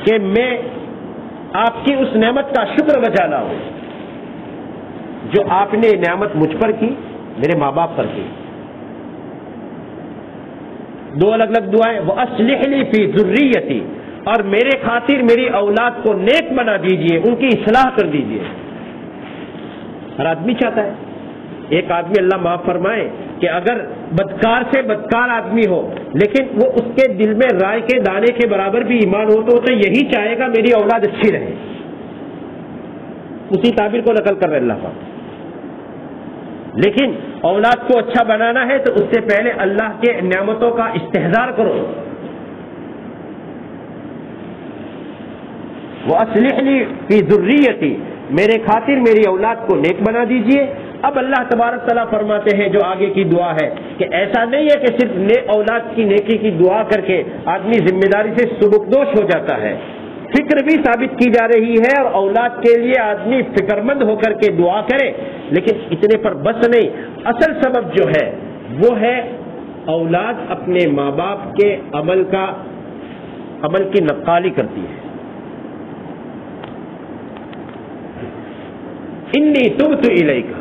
کہ میں آپ کی اس نعمت کا شکر بجا لاؤں جو آپ نے نعمت مجھ پر کی، میرے ماں باپ پر کی. دو الگ الگ دعائیں، وَأَصْلِحْ لِي فِي ذُرِّيَّتِي، اور میرے خاطر میری اولاد کو نیک بنا دیجئے، ان کی اصلاح کر دیجئے. ہر آدمی چاہتا ہے، ایک آدمی اللہ معاف فرمائے کہ اگر بدکار سے بدکار آدمی ہو لیکن وہ اس کے دل میں رائے کے دانے کے برابر بھی ایمان ہو تو یہی چاہے گا میری اولاد اچھی رہے. اسی تعبیر کو نقل کر رہے اللہ پاک. لیکن اولاد کو اچھا بنانا ہے تو اس سے پہلے اللہ کے نعمتوں کا استحضار کرو. وَأَصْلِحْ لِي فِي ذُرِّيَّتِي، میرے خاطر میری اولاد کو نیک بنا دیجئے. اب اللہ تبارک تعالیٰ فرماتے ہیں جو آگے کی دعا ہے کہ ایسا نہیں ہے کہ صرف اولاد کی نیکی کی دعا کر کے آدمی ذمہ داری سے سبکدوش ہو جاتا ہے، فکر بھی ثابت کی جا رہی ہے اور اولاد کے لیے آدمی فکر مند ہو کر کے دعا کرے. لیکن اتنے پر بس نہیں، اصل سبب جو ہے وہ ہے اولاد اپنے ماں باپ کے عمل کی نقالی کرتی ہے. انی تبت الیک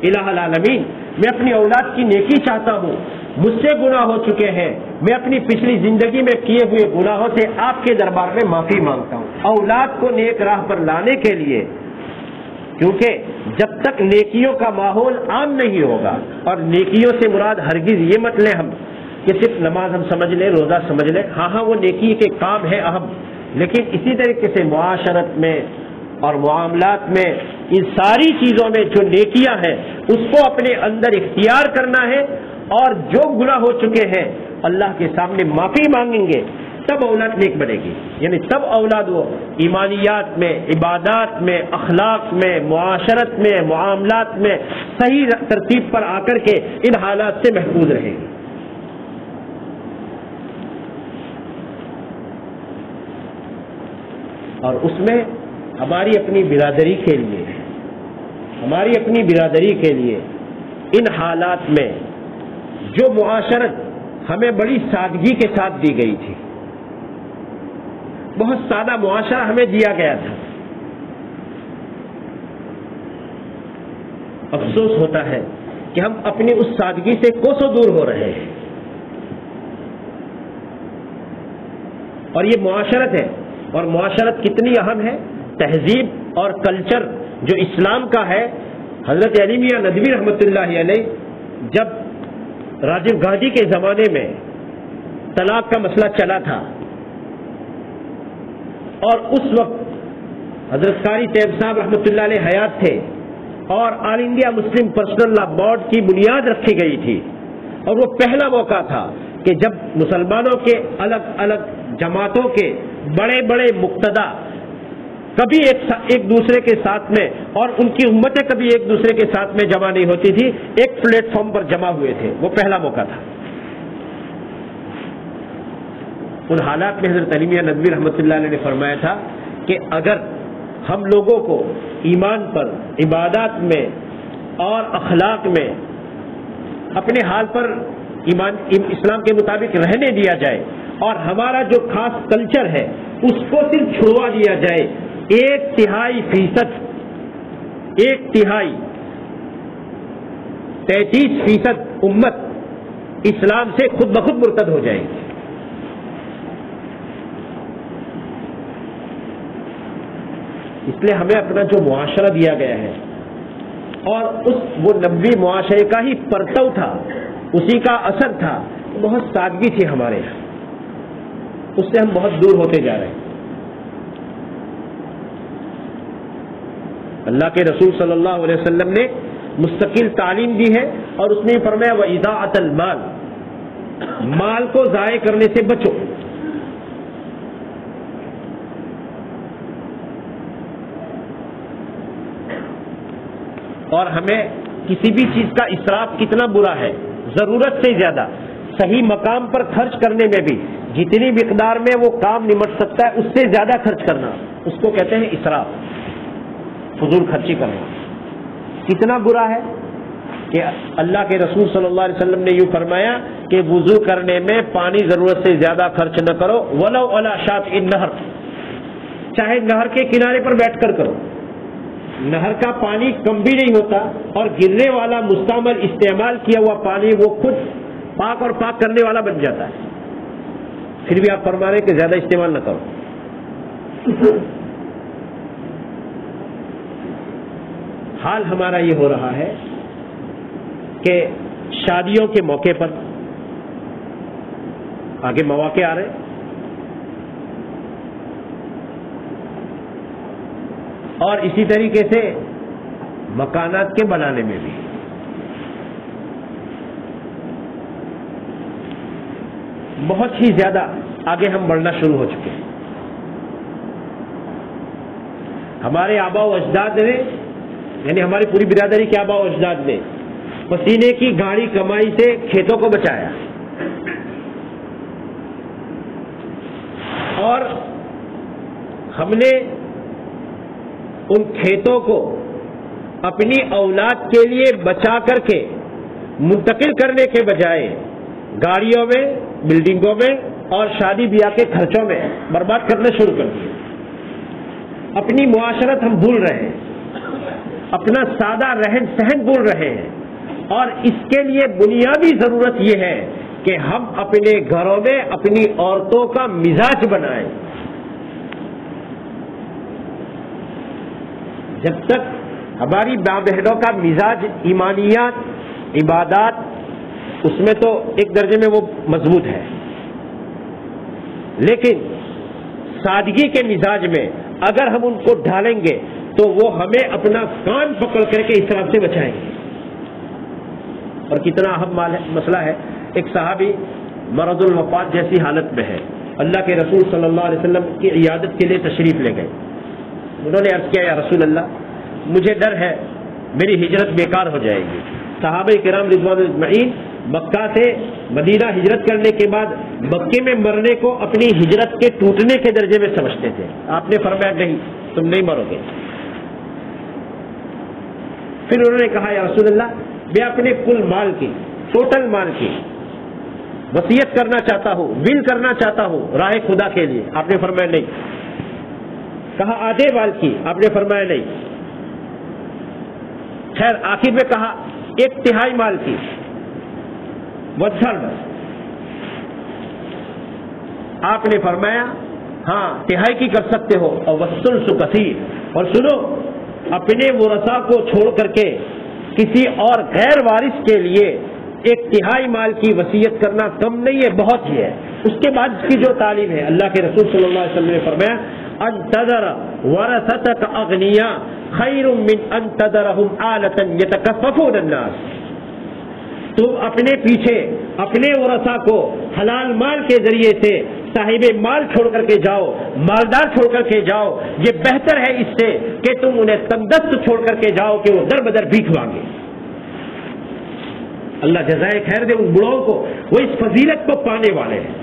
الہ العالمین، میں اپنی اولاد کی نیکی چاہتا ہوں، مجھ سے گناہ ہو چکے ہیں، میں اپنی پچھلی زندگی میں کیے ہوئے گناہوں سے آپ کے دربار میں معافی مانگتا ہوں. اولاد کو نیک راہ پر لانے کے لیے، کیونکہ جب تک نیکیوں کا ماحول عام نہیں ہوگا، اور نیکیوں سے مراد ہرگز یہ مت لیں ہم کہ صرف نماز ہم سمجھ لیں، روزہ سمجھ لیں، ہاں وہ نیکی کے کام ہے اہم، لیکن اسی طریقے سے معاشرت میں اور معاملات میں ان ساری چیزوں میں جو نیکیاں ہیں اس کو اپنے اندر اختیار کرنا ہے، اور جو گناہ ہو چکے ہیں اللہ کے سامنے معافی مانگیں گے، تب اولاد نیک بنے گی. یعنی تب اولاد وہ ایمانیات میں، عبادات میں، اخلاق میں، معاشرت میں، معاملات میں صحیح ترتیب پر آ کر کے ان حالات سے محفوظ رہے گی. اور اس میں ہماری اپنی برادری کے لیے ان حالات میں جو معاشرت ہمیں بڑی سادگی کے ساتھ دی گئی تھی، بہت سادہ معاشرہ ہمیں دیا گیا تھا، افسوس ہوتا ہے کہ ہم اپنی اس سادگی سے کوسوں دور ہو رہے ہیں. اور یہ معاشرت ہے، اور معاشرت کتنی اہم ہے. تہذیب اور کلچر جو اسلام کا ہے، حضرت علی میاں ندوی رحمۃ اللہ علیہ جب راجیو گاندھی کے زمانے میں طلاق کا مسئلہ چلا تھا، اور اس وقت حضرت قاری طیب صاحب رحمۃ اللہ علیہ حیات تھے، اور آل انڈیا مسلم پرسنل لا بورڈ کی بنیاد رکھی گئی تھی، اور وہ پہلا موقع تھا کہ جب مسلمانوں کے الگ الگ جماعتوں کے بڑے بڑے مقتدا کبھی ایک دوسرے کے ساتھ میں، اور ان کی امتیں کبھی ایک دوسرے کے ساتھ میں جمع نہیں ہوتی تھی، ایک پلیٹ فارم پر جمع ہوئے تھے. وہ پہلا موقع تھا. ان حالات میں حضرت علی میاں ندوی رحمۃ اللہ علیہ نے فرمایا تھا کہ اگر ہم لوگوں کو ایمان پر، عبادات میں اور اخلاق میں اپنے حال پر اسلام کے مطابق رہنے دیا جائے، اور ہمارا جو خاص کلچر ہے اس کو صرف چھڑوا دیا جائے، 33% امت اسلام سے خود بخود مرتد ہو جائے گی. اس لیے ہمیں اپنا جو معاشرہ دیا گیا ہے، اور وہ نبوی معاشرے کا ہی پرتو تھا، اسی کا اثر تھا، بہت سادگی تھی ہمارے یہاں، اس سے ہم بہت دور ہوتے جا رہے ہیں. اللہ کے رسول صلی اللہ علیہ وسلم نے مستقل تعلیم دی ہے، اور اس میں فرمایا وَإِضَاعَةَ الْمَالِ، مال کو ضائع کرنے سے بچو. اور ہمیں کسی بھی چیز کا اسراف کتنا برا ہے، ضرورت سے زیادہ صحیح مقام پر خرچ کرنے میں بھی جتنی مقدار میں وہ کام نمٹ سکتا ہے اس سے زیادہ خرچ کرنا، اس کو کہتے ہیں اسراف، فضول خرچی کرنا. کتنا برا ہے کہ اللہ کے رسول صلی اللہ علیہ وسلم نے یوں فرمایا کہ وضو کرنے میں پانی ضرورت سے زیادہ خرچ نہ کرو، وَلَوْ عَلَى شَاطِئِ النَّهْرِ، چاہے نہر کے کنارے پر بیٹھ کر کرو. نہر کا پانی کم بھی نہیں ہوتا، اور گرنے والا مستعمل استعمال کیا ہوا پانی وہ خود پاک اور پاک کرنے والا بن جاتا ہے. پھر بھی آپ فرما رہے ہیں کہ زیادہ استعمال نہ کرو. حال ہمارا یہ ہو رہا ہے کہ شادیوں کے موقع پر آگے مواقع آ رہے ہیں، اور اسی طریقے سے مکانات کے بنانے میں بھی بہت ہی زیادہ آگے ہم بڑھنا شروع ہو چکے ہیں. ہمارے آبا و اجداد نے، یعنی ہماری پوری برادری کے آبا و اجداد نے پسینے کی گاڑی کمائی سے کھیتوں کو بچایا، اور ہم نے ان کھیتوں کو اپنی اولاد کے لیے بچا کر کے منتقل کرنے کے بجائے گاڑیوں میں، بلڈنگوں میں اور شادی بیاہ کے خرچوں میں برباد کرنا شروع کر دیا. اپنی معاشرت ہم بھول رہے ہیں، اپنا سادہ رہن سہن بھول رہے ہیں، اور اس کے لیے بنیادی ضرورت یہ ہے کہ ہم اپنے گھروں میں اپنی عورتوں کا مزاج بنائیں. جب تک ہماری ماں بہنوں کا مزاج، ایمانیات، عبادات، اس میں تو ایک درجے میں وہ مضبوط ہے، لیکن سادگی کے مزاج میں اگر ہم ان کو ڈھالیں گے تو وہ ہمیں اپنا کان پکڑ کر کے اسراف سے بچائیں گے. اور کتنا اہم مسئلہ ہے. ایک صحابی مرض الوفات جیسی حالت میں ہے، اللہ کے رسول صلی اللہ علیہ وسلم کی عیادت کے لیے تشریف لے گئے. انہوں نے عرض کیا یا رسول اللہ، مجھے ڈر ہے میری ہجرت بیکار ہو جائے گی. صحابہ کرام رضوان اجمعین مکہ سے مدینہ ہجرت کرنے کے بعد مکے میں مرنے کو اپنی ہجرت کے ٹوٹنے کے درجے میں سمجھتے تھے. آپ نے فرمایا نہیں، تم نہیں مرو گے. پھر انہوں نے کہا یا رسول اللہ میں اپنے کل مال کی، ٹوٹل مال کی وصیت کرنا چاہتا ہوں، ول کرنا چاہتا ہوں راہ خدا کے لیے. آپ نے فرمایا نہیں. کہا آدھے مال کی. آپ نے فرمایا نہیں. خیر آخر میں کہا 1/3 مال کی. آپ نے فرمایا ہاں 1/3 کی کر سکتے ہو. اور والثلث کثیر، اور سنو اپنے ورثاء کو چھوڑ کر کے کسی اور غیر وارث کے لیے 1/3 مال کی وصیت کرنا کم نہیں ہے، بہت ہی ہے. اس کے بعد کی جو تعلیم ہے اللہ کے رسول صلی اللہ علیہ وسلم نے فرمایا ان تذر ورثتک اغنیاء خیر من ان تذرهم عالۃ یتکففون الناس. تم اپنے پیچھے اپنے ورثاء کو حلال مال کے ذریعے سے صاحب مال چھوڑ کر کے جاؤ، مالدار چھوڑ کر کے جاؤ. یہ بہتر ہے اس سے کہ تم انہیں تنگدست چھوڑ کر کے جاؤ کہ وہ در بدر بھیک مانگے. اللہ جزائے خیر دے ان بڑوں کو، وہ اس فضیلت کو پانے والے ہیں.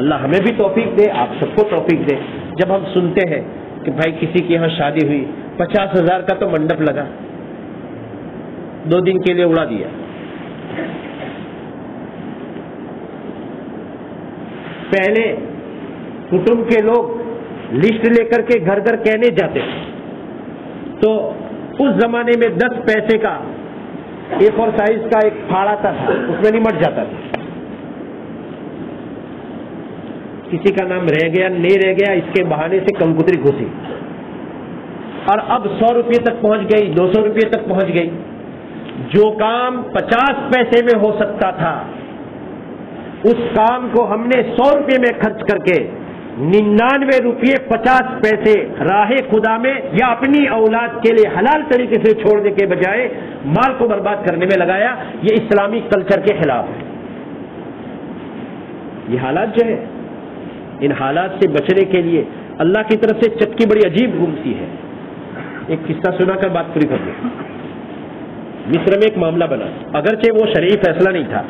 اللہ ہمیں بھی توفیق دے، آپ سب کو توفیق دے. جب ہم سنتے ہیں کہ بھائی کسی کے یہاں شادی ہوئی، 50,000 کا تو منڈپ لگا، 2 دن کے لیے اڑا دیا. پہلے کٹمب کے لوگ لسٹ لے کر کے گھر گھر کہنے جاتے تھے، تو اس زمانے میں 10 پیسے کا ایک اور سائز کا ایک پھاڑا تھا، اس میں نمٹ جاتا تھا. کسی کا نام رہ گیا نہیں رہ گیا اس کے بہانے سے کنکتری گھسی، اور اب 100 روپے تک پہنچ گئی، 200 روپے تک پہنچ گئی. جو کام 50 پیسے میں ہو سکتا تھا اس کام کو ہم نے 100 روپے میں خرچ کر کے 99 روپے 50 پیسے راہ خدا میں یا اپنی اولاد کے لیے حلال طریقے سے چھوڑنے کے بجائے مال کو برباد کرنے میں لگایا. یہ اسلامی کلچر کے خلاف ہے. یہ حالات جو ہے، ان حالات سے بچنے کے لیے اللہ کی طرف سے چٹکی بڑی عجیب گھومتی ہے. ایک قصہ سنا کر بات پوری کر دیں. مصر میں ایک معاملہ بنا، اگرچہ وہ شرعی فیصلہ نہیں تھا،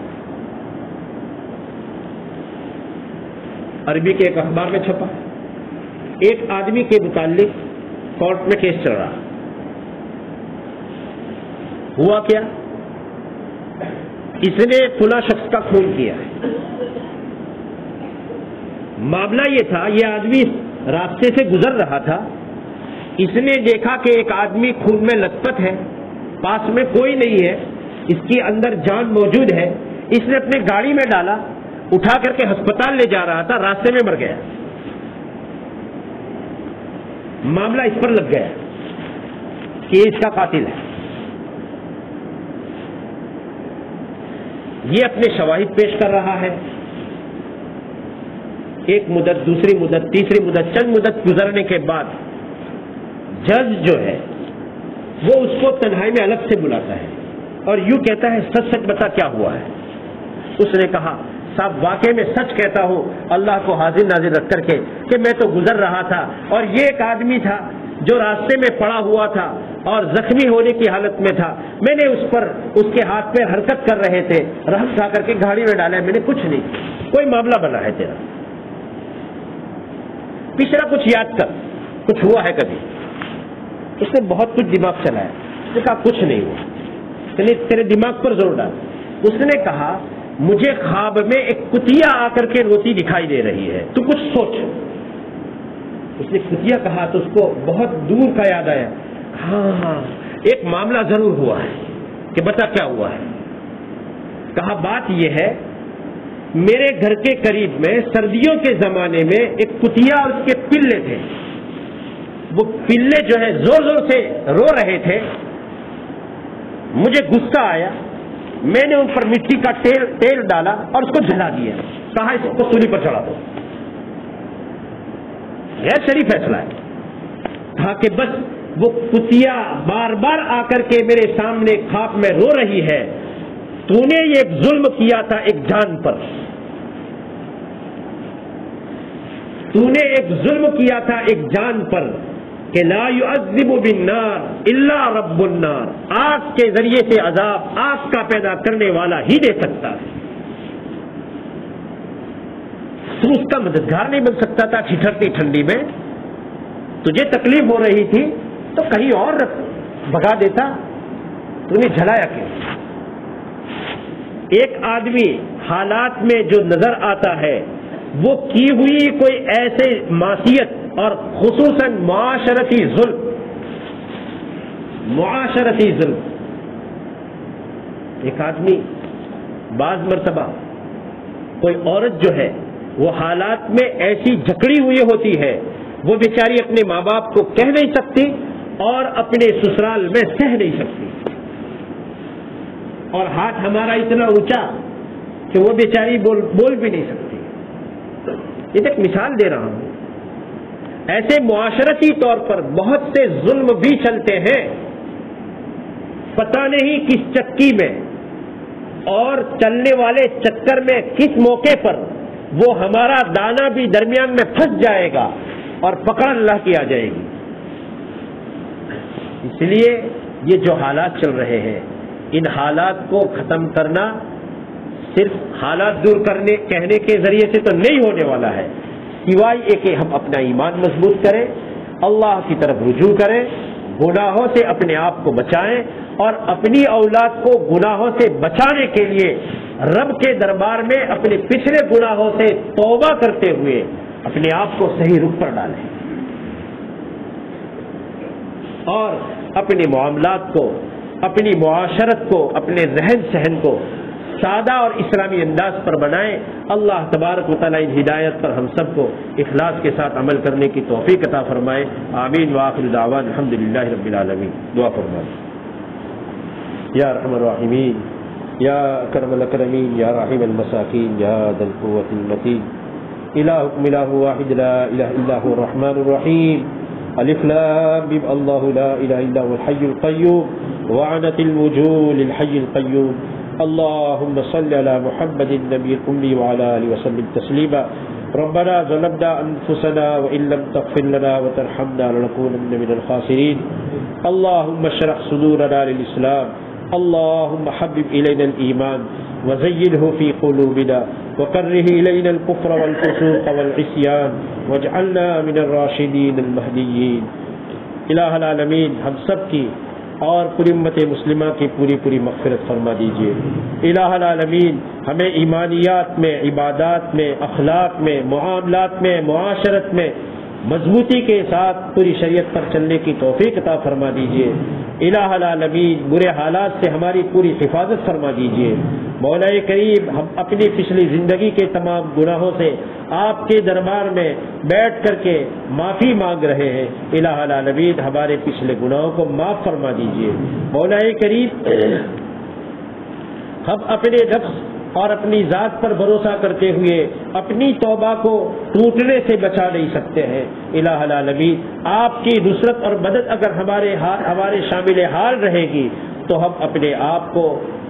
عربی کے ایک اخبار میں چھپا. ایک آدمی کے متعلق کورٹ میں کیس چل رہا. ہوا کیا؟ اس نے فلاں شخص کا خون کیا. معاملہ یہ تھا، یہ آدمی راستے سے گزر رہا تھا، اس نے دیکھا کہ ایک آدمی خون میں لت پت ہے، پاس میں کوئی نہیں ہے، اس کی اندر جان موجود ہے. اس نے اپنے گاڑی میں ڈالا، اٹھا کر کے ہسپتال لے جا رہا تھا، راستے میں مر گیا. معاملہ اس پر لگ گیا کہ یہ اس کا قاتل ہے. یہ اپنے شواہد پیش کر رہا ہے. ایک مدت، دوسری مدت، تیسری مدت، چند مدت گزرنے کے بعد جج جو ہے وہ اس کو تنہائی میں الگ سے بلاتا ہے اور یوں کہتا ہے سچ سچ بتا کیا ہوا ہے. اس نے کہا صاحب واقعی میں سچ کہتا ہوں اللہ کو حاضر ناظر رکھ کر کے کہ میں تو گزر رہا تھا اور یہ ایک آدمی تھا جو راستے میں پڑا ہوا تھا اور زخمی ہونے کی حالت میں تھا. میں نے اس پر، اس کے ہاتھ پہ حرکت کر رہے تھے، رحم کھا کر کے گاڑی میں ڈالا ہے، میں نے کچھ نہیں. کوئی معاملہ بنا ہے تیرا، پچھلا کچھ یاد کر، کچھ ہوا ہے کبھی؟ اس نے بہت کچھ دماغ چلایا. اس نے کہا کچھ نہیں ہوا. تیرے دماغ پر زور ڈال. اس نے کہا مجھے خواب میں ایک کتیا آ کر کے روتی دکھائی دے رہی ہے، تو کچھ سوچ. اس نے کتیا کہا تو اس کو بہت دور کا یاد آیا. ہاں ایک معاملہ ضرور ہوا ہے. کہ بتا کیا ہوا ہے؟ کہا بات یہ ہے میرے گھر کے قریب میں سردیوں کے زمانے میں ایک کتیا اور اس کے پلے تھے. وہ پلے جو ہے زور زور سے رو رہے تھے. مجھے غصہ آیا، میں نے ان پر مٹی کا تیل ڈالا اور اس کو جلا دیا. کہا اس کو سولی پر چڑھا دو. غیر شرعی فیصلہ ہے. کہا کہ بس وہ کتیا بار بار آ کر کے میرے سامنے خواب میں رو رہی ہے. تو نے یہ ایک ظلم کیا تھا ایک جان پر، تو نے ایک ظلم کیا تھا ایک جان پر. کہ لا يعذب بالنار الا رب النار، آگ کے ذریعے سے عذاب آگ کا پیدا کرنے والا ہی دے سکتا ہے. تو اس کا مددگار نہیں بن سکتا تھا ٹھٹھرتی ٹھنڈی میں؟ تجھے تکلیف ہو رہی تھی تو کہیں اور بھگا دیتا، تو نے جلایا کیوں؟ ایک آدمی حالات میں جو نظر آتا ہے وہ کی ہوئی کوئی ایسے معصیت اور خصوصاً معاشرتی ظلم، ایک آدمی بعض مرتبہ کوئی عورت جو ہے وہ حالات میں ایسی جکڑی ہوئی ہوتی ہے، وہ بیچاری اپنے ماں باپ کو کہہ نہیں سکتی اور اپنے سسرال میں سہ نہیں سکتی، اور ہاتھ ہمارا اتنا اونچا کہ وہ بیچاری بول بھی نہیں سکتی. یہ ایک مثال دے رہا ہوں. ایسے معاشرتی طور پر بہت سے ظلم بھی چلتے ہیں، پتہ نہیں کس چکی میں اور چلنے والے چکر میں کس موقع پر وہ ہمارا دانا بھی درمیان میں پھنس جائے گا اور پکڑ اللہ کی آ جائے گی. اس لیے یہ جو حالات چل رہے ہیں، ان حالات کو ختم کرنا صرف حالات دور کرنے کہنے کے ذریعے سے تو نہیں ہونے والا ہے، سوائے یہ کہ ہم اپنا ایمان مضبوط کریں، اللہ کی طرف رجوع کریں، گناہوں سے اپنے آپ کو بچائیں اور اپنی اولاد کو گناہوں سے بچانے کے لیے رب کے دربار میں اپنے پچھلے گناہوں سے توبہ کرتے ہوئے اپنے آپ کو صحیح رخ پر ڈالیں اور اپنے معاملات کو، اپنی معاشرت کو، اپنے رہن سہن کو سادہ اور اسلامی انداز پر بنائیں. اللہ تبارک و تعالی ان ہدایت پر ہم سب کو اخلاص کے ساتھ عمل کرنے کی توفیق عطا فرمائے. آمین وآخر دعوانا الحمدللہ رب العالمین. دعا فرمائیں. یا ارحم الراحمین، یا اکرم الاکرمین، یا راحم المساکین، یا ذا القوة المتین. الہکم الہ واحد لا الہ الا هو الرحمن الرحیم. الف لام میم اللہ لا الہ الا هو الحی القیوم وعنت الوجوہ للحی القیوم. اللهم صل على محمد النبي الأمي وعلى آله وسلم تسليما. ربنا ظلمنا أنفسنا وإن لم تغفر لنا وترحمنا لنكونن من الخاسرين. اللهم اشرح صدورنا للإسلام. اللهم حبب إلينا الإيمان وزينه في قلوبنا وكره إلينا الكفر والفسوق والعصيان واجعلنا من الراشدين المهديين. الہ العالمین ہم سب کی اور پوری امت مسلمہ کی پوری مغفرت فرما دیجیے. الہ العالمین ہمیں ایمانیات میں، عبادات میں، اخلاق میں، معاملات میں، معاشرت میں مضبوطی کے ساتھ پوری شریعت پر چلنے کی توفیق عطا فرما دیجیے. الہ العالمین برے حالات سے ہماری پوری حفاظت فرما دیجیے. مولا کریم ہم اپنی پچھلی زندگی کے تمام گناہوں سے آپ کے دربار میں بیٹھ کر کے معافی مانگ رہے ہیں. الہ العالمین ہمارے پچھلے گناہوں کو معاف فرما دیجیے. مولا کریم ہم اپنے نفس اور اپنی ذات پر بھروسہ کرتے ہوئے اپنی توبہ کو ٹوٹنے سے بچا نہیں سکتے ہیں. الہ العالمین آپ کی نصرت اور مدد اگر ہمارے شامل حال رہے گی تو ہم اپنے آپ کو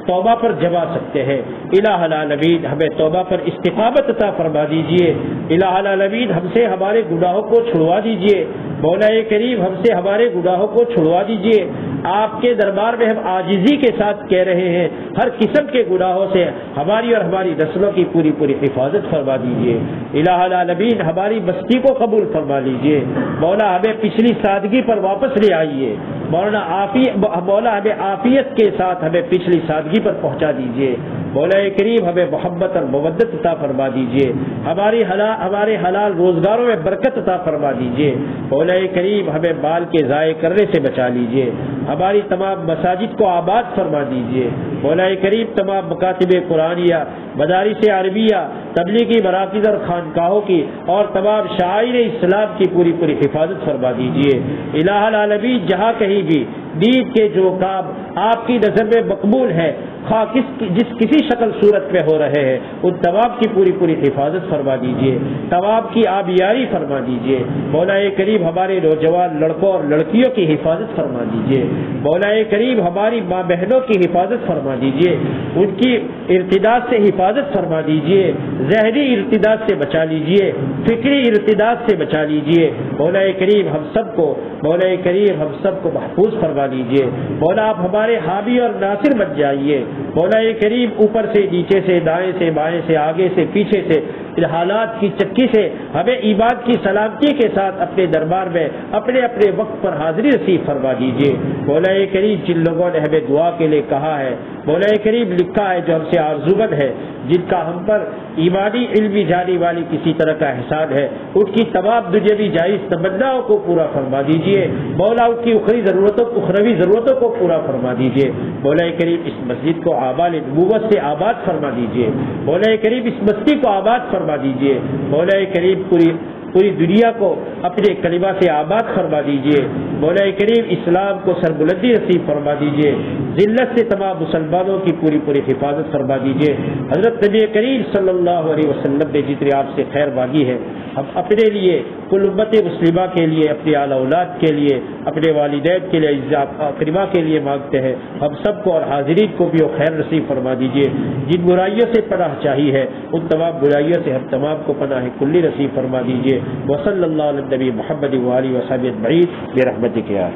توبہ پر جما سکتے ہیں. الہ العالمین ہمیں توبہ پر استقامت عطا فرما دیجیے. الہ العالمین ہم سے ہمارے گناہوں کو چھڑوا دیجیے. مولا کریم ہم سے ہمارے گناہوں کو چھڑوا دیجیے. آپ کے دربار میں ہم عاجزی کے ساتھ کہہ رہے ہیں ہر قسم کے گناہوں سے ہماری اور ہماری نسلوں کی پوری حفاظت فرما دیجیے. الہ العالمین ہماری بستی کو قبول فرما لیجیے. مولا ہمیں پچھلی سادگی پر واپس لے آئیے. مولا ہمیں عافیت کے ساتھ ہمیں پچھلی سادگی پر پہنچا دیجیے. مولا کریم ہمیں محبت اور مودت عطا فرما دیجیے. ہمارے حلال روزگاروں میں برکت عطا فرما دیجیے. مولا کریم ہمیں مال کے ضائع کرنے سے بچا لیجیے. ہماری تمام مساجد کو آباد فرما دیجیے. مولا کریم تمام مکاتب قرآنیہ، مدارس عربیہ، تبلیغی مراکز اور خانقاہوں کی اور تمام شاعر اسلام کی پوری حفاظت فرما دیجیے. الہ العالمین جہاں کہیں بھی دید کے جو کام آپ کی نظر میں مقبول ہے، خواہ کسی شکل صورت میں ہو رہے ہیں، ان تمام کی پوری پوری حفاظت فرما دیجیے، تمام کی آبیاری فرما دیجیے۔ مولا کریم ہمارے نوجوان لڑکوں اور لڑکیوں کی حفاظت فرما دیجیے۔ مولا کریم ہماری ماں بہنوں کی حفاظت فرما دیجیے، ان کی ارتداد سے حفاظت فرما دیجیے، ذہنی ارتداد سے بچا لیجیے، فکری ارتداد سے بچا لیجیے۔ مولا کریم ہم سب کو محفوظ فرما دیجیے۔ مولا آپ ہمارے حامی اور ناصر بن جائیے۔ مولا کریم اوپر سے نیچے سے دائیں سے بائیں سے آگے سے پیچھے سے ان حالات کی چکی سے ہمیں ایمان کی سلامتی کے ساتھ اپنے دربار میں اپنے اپنے وقت پر حاضری نصیب فرما دیجیے۔ مولا کریم جن لوگوں نے ہمیں دعا کے لیے کہا ہے، مولا کریم لکھا ہے، جو ہم سے آرزومند ہے، جن کا ہم پر ایمانی علمی جانی والی کسی طرح کا احسان ہے، ان کی تمام دنیاوی جائز تمناؤں کو پورا فرما دیجیے۔ مولا ان کی اخروی ضرورتوں کو پورا فرما دیجیے۔ مولا کریم اس مسجد کو آباد نبوت سے آباد فرما دیجیے۔ مولا کریم اس مسجد کو آباد فرما دیجیے۔ مولا کریم پوری دنیا کو اپنے کلمہ سے آباد فرما دیجیے۔ مولا کریم اسلام کو سربلندی نصیب فرما دیجیے، ذلت سے تمام مسلمانوں کی پوری حفاظت فرما دیجیے۔ حضرت نبی کریم صلی اللہ علیہ وسلم نے جتنی آپ سے خیر مانگی ہے، ہم اپنے لیے، کل امت مسلمہ کے لیے، اپنے اعلی اولاد کے لیے، اپنے والدین کے لیے، اقربا کے لیے مانگتے ہیں۔ ہم سب کو اور حاضرین کو بھی وہ خیر نصیب فرما دیجیے۔ جن برائیوں سے پناہ چاہی ہے، ان تمام برائیوں سے ہم تمام کو پناہ کلی نصیب فرما دیجیے۔ وصلی اللہ علی نبی محمد وآلہ وصحبہ اجمعین برحمتک یا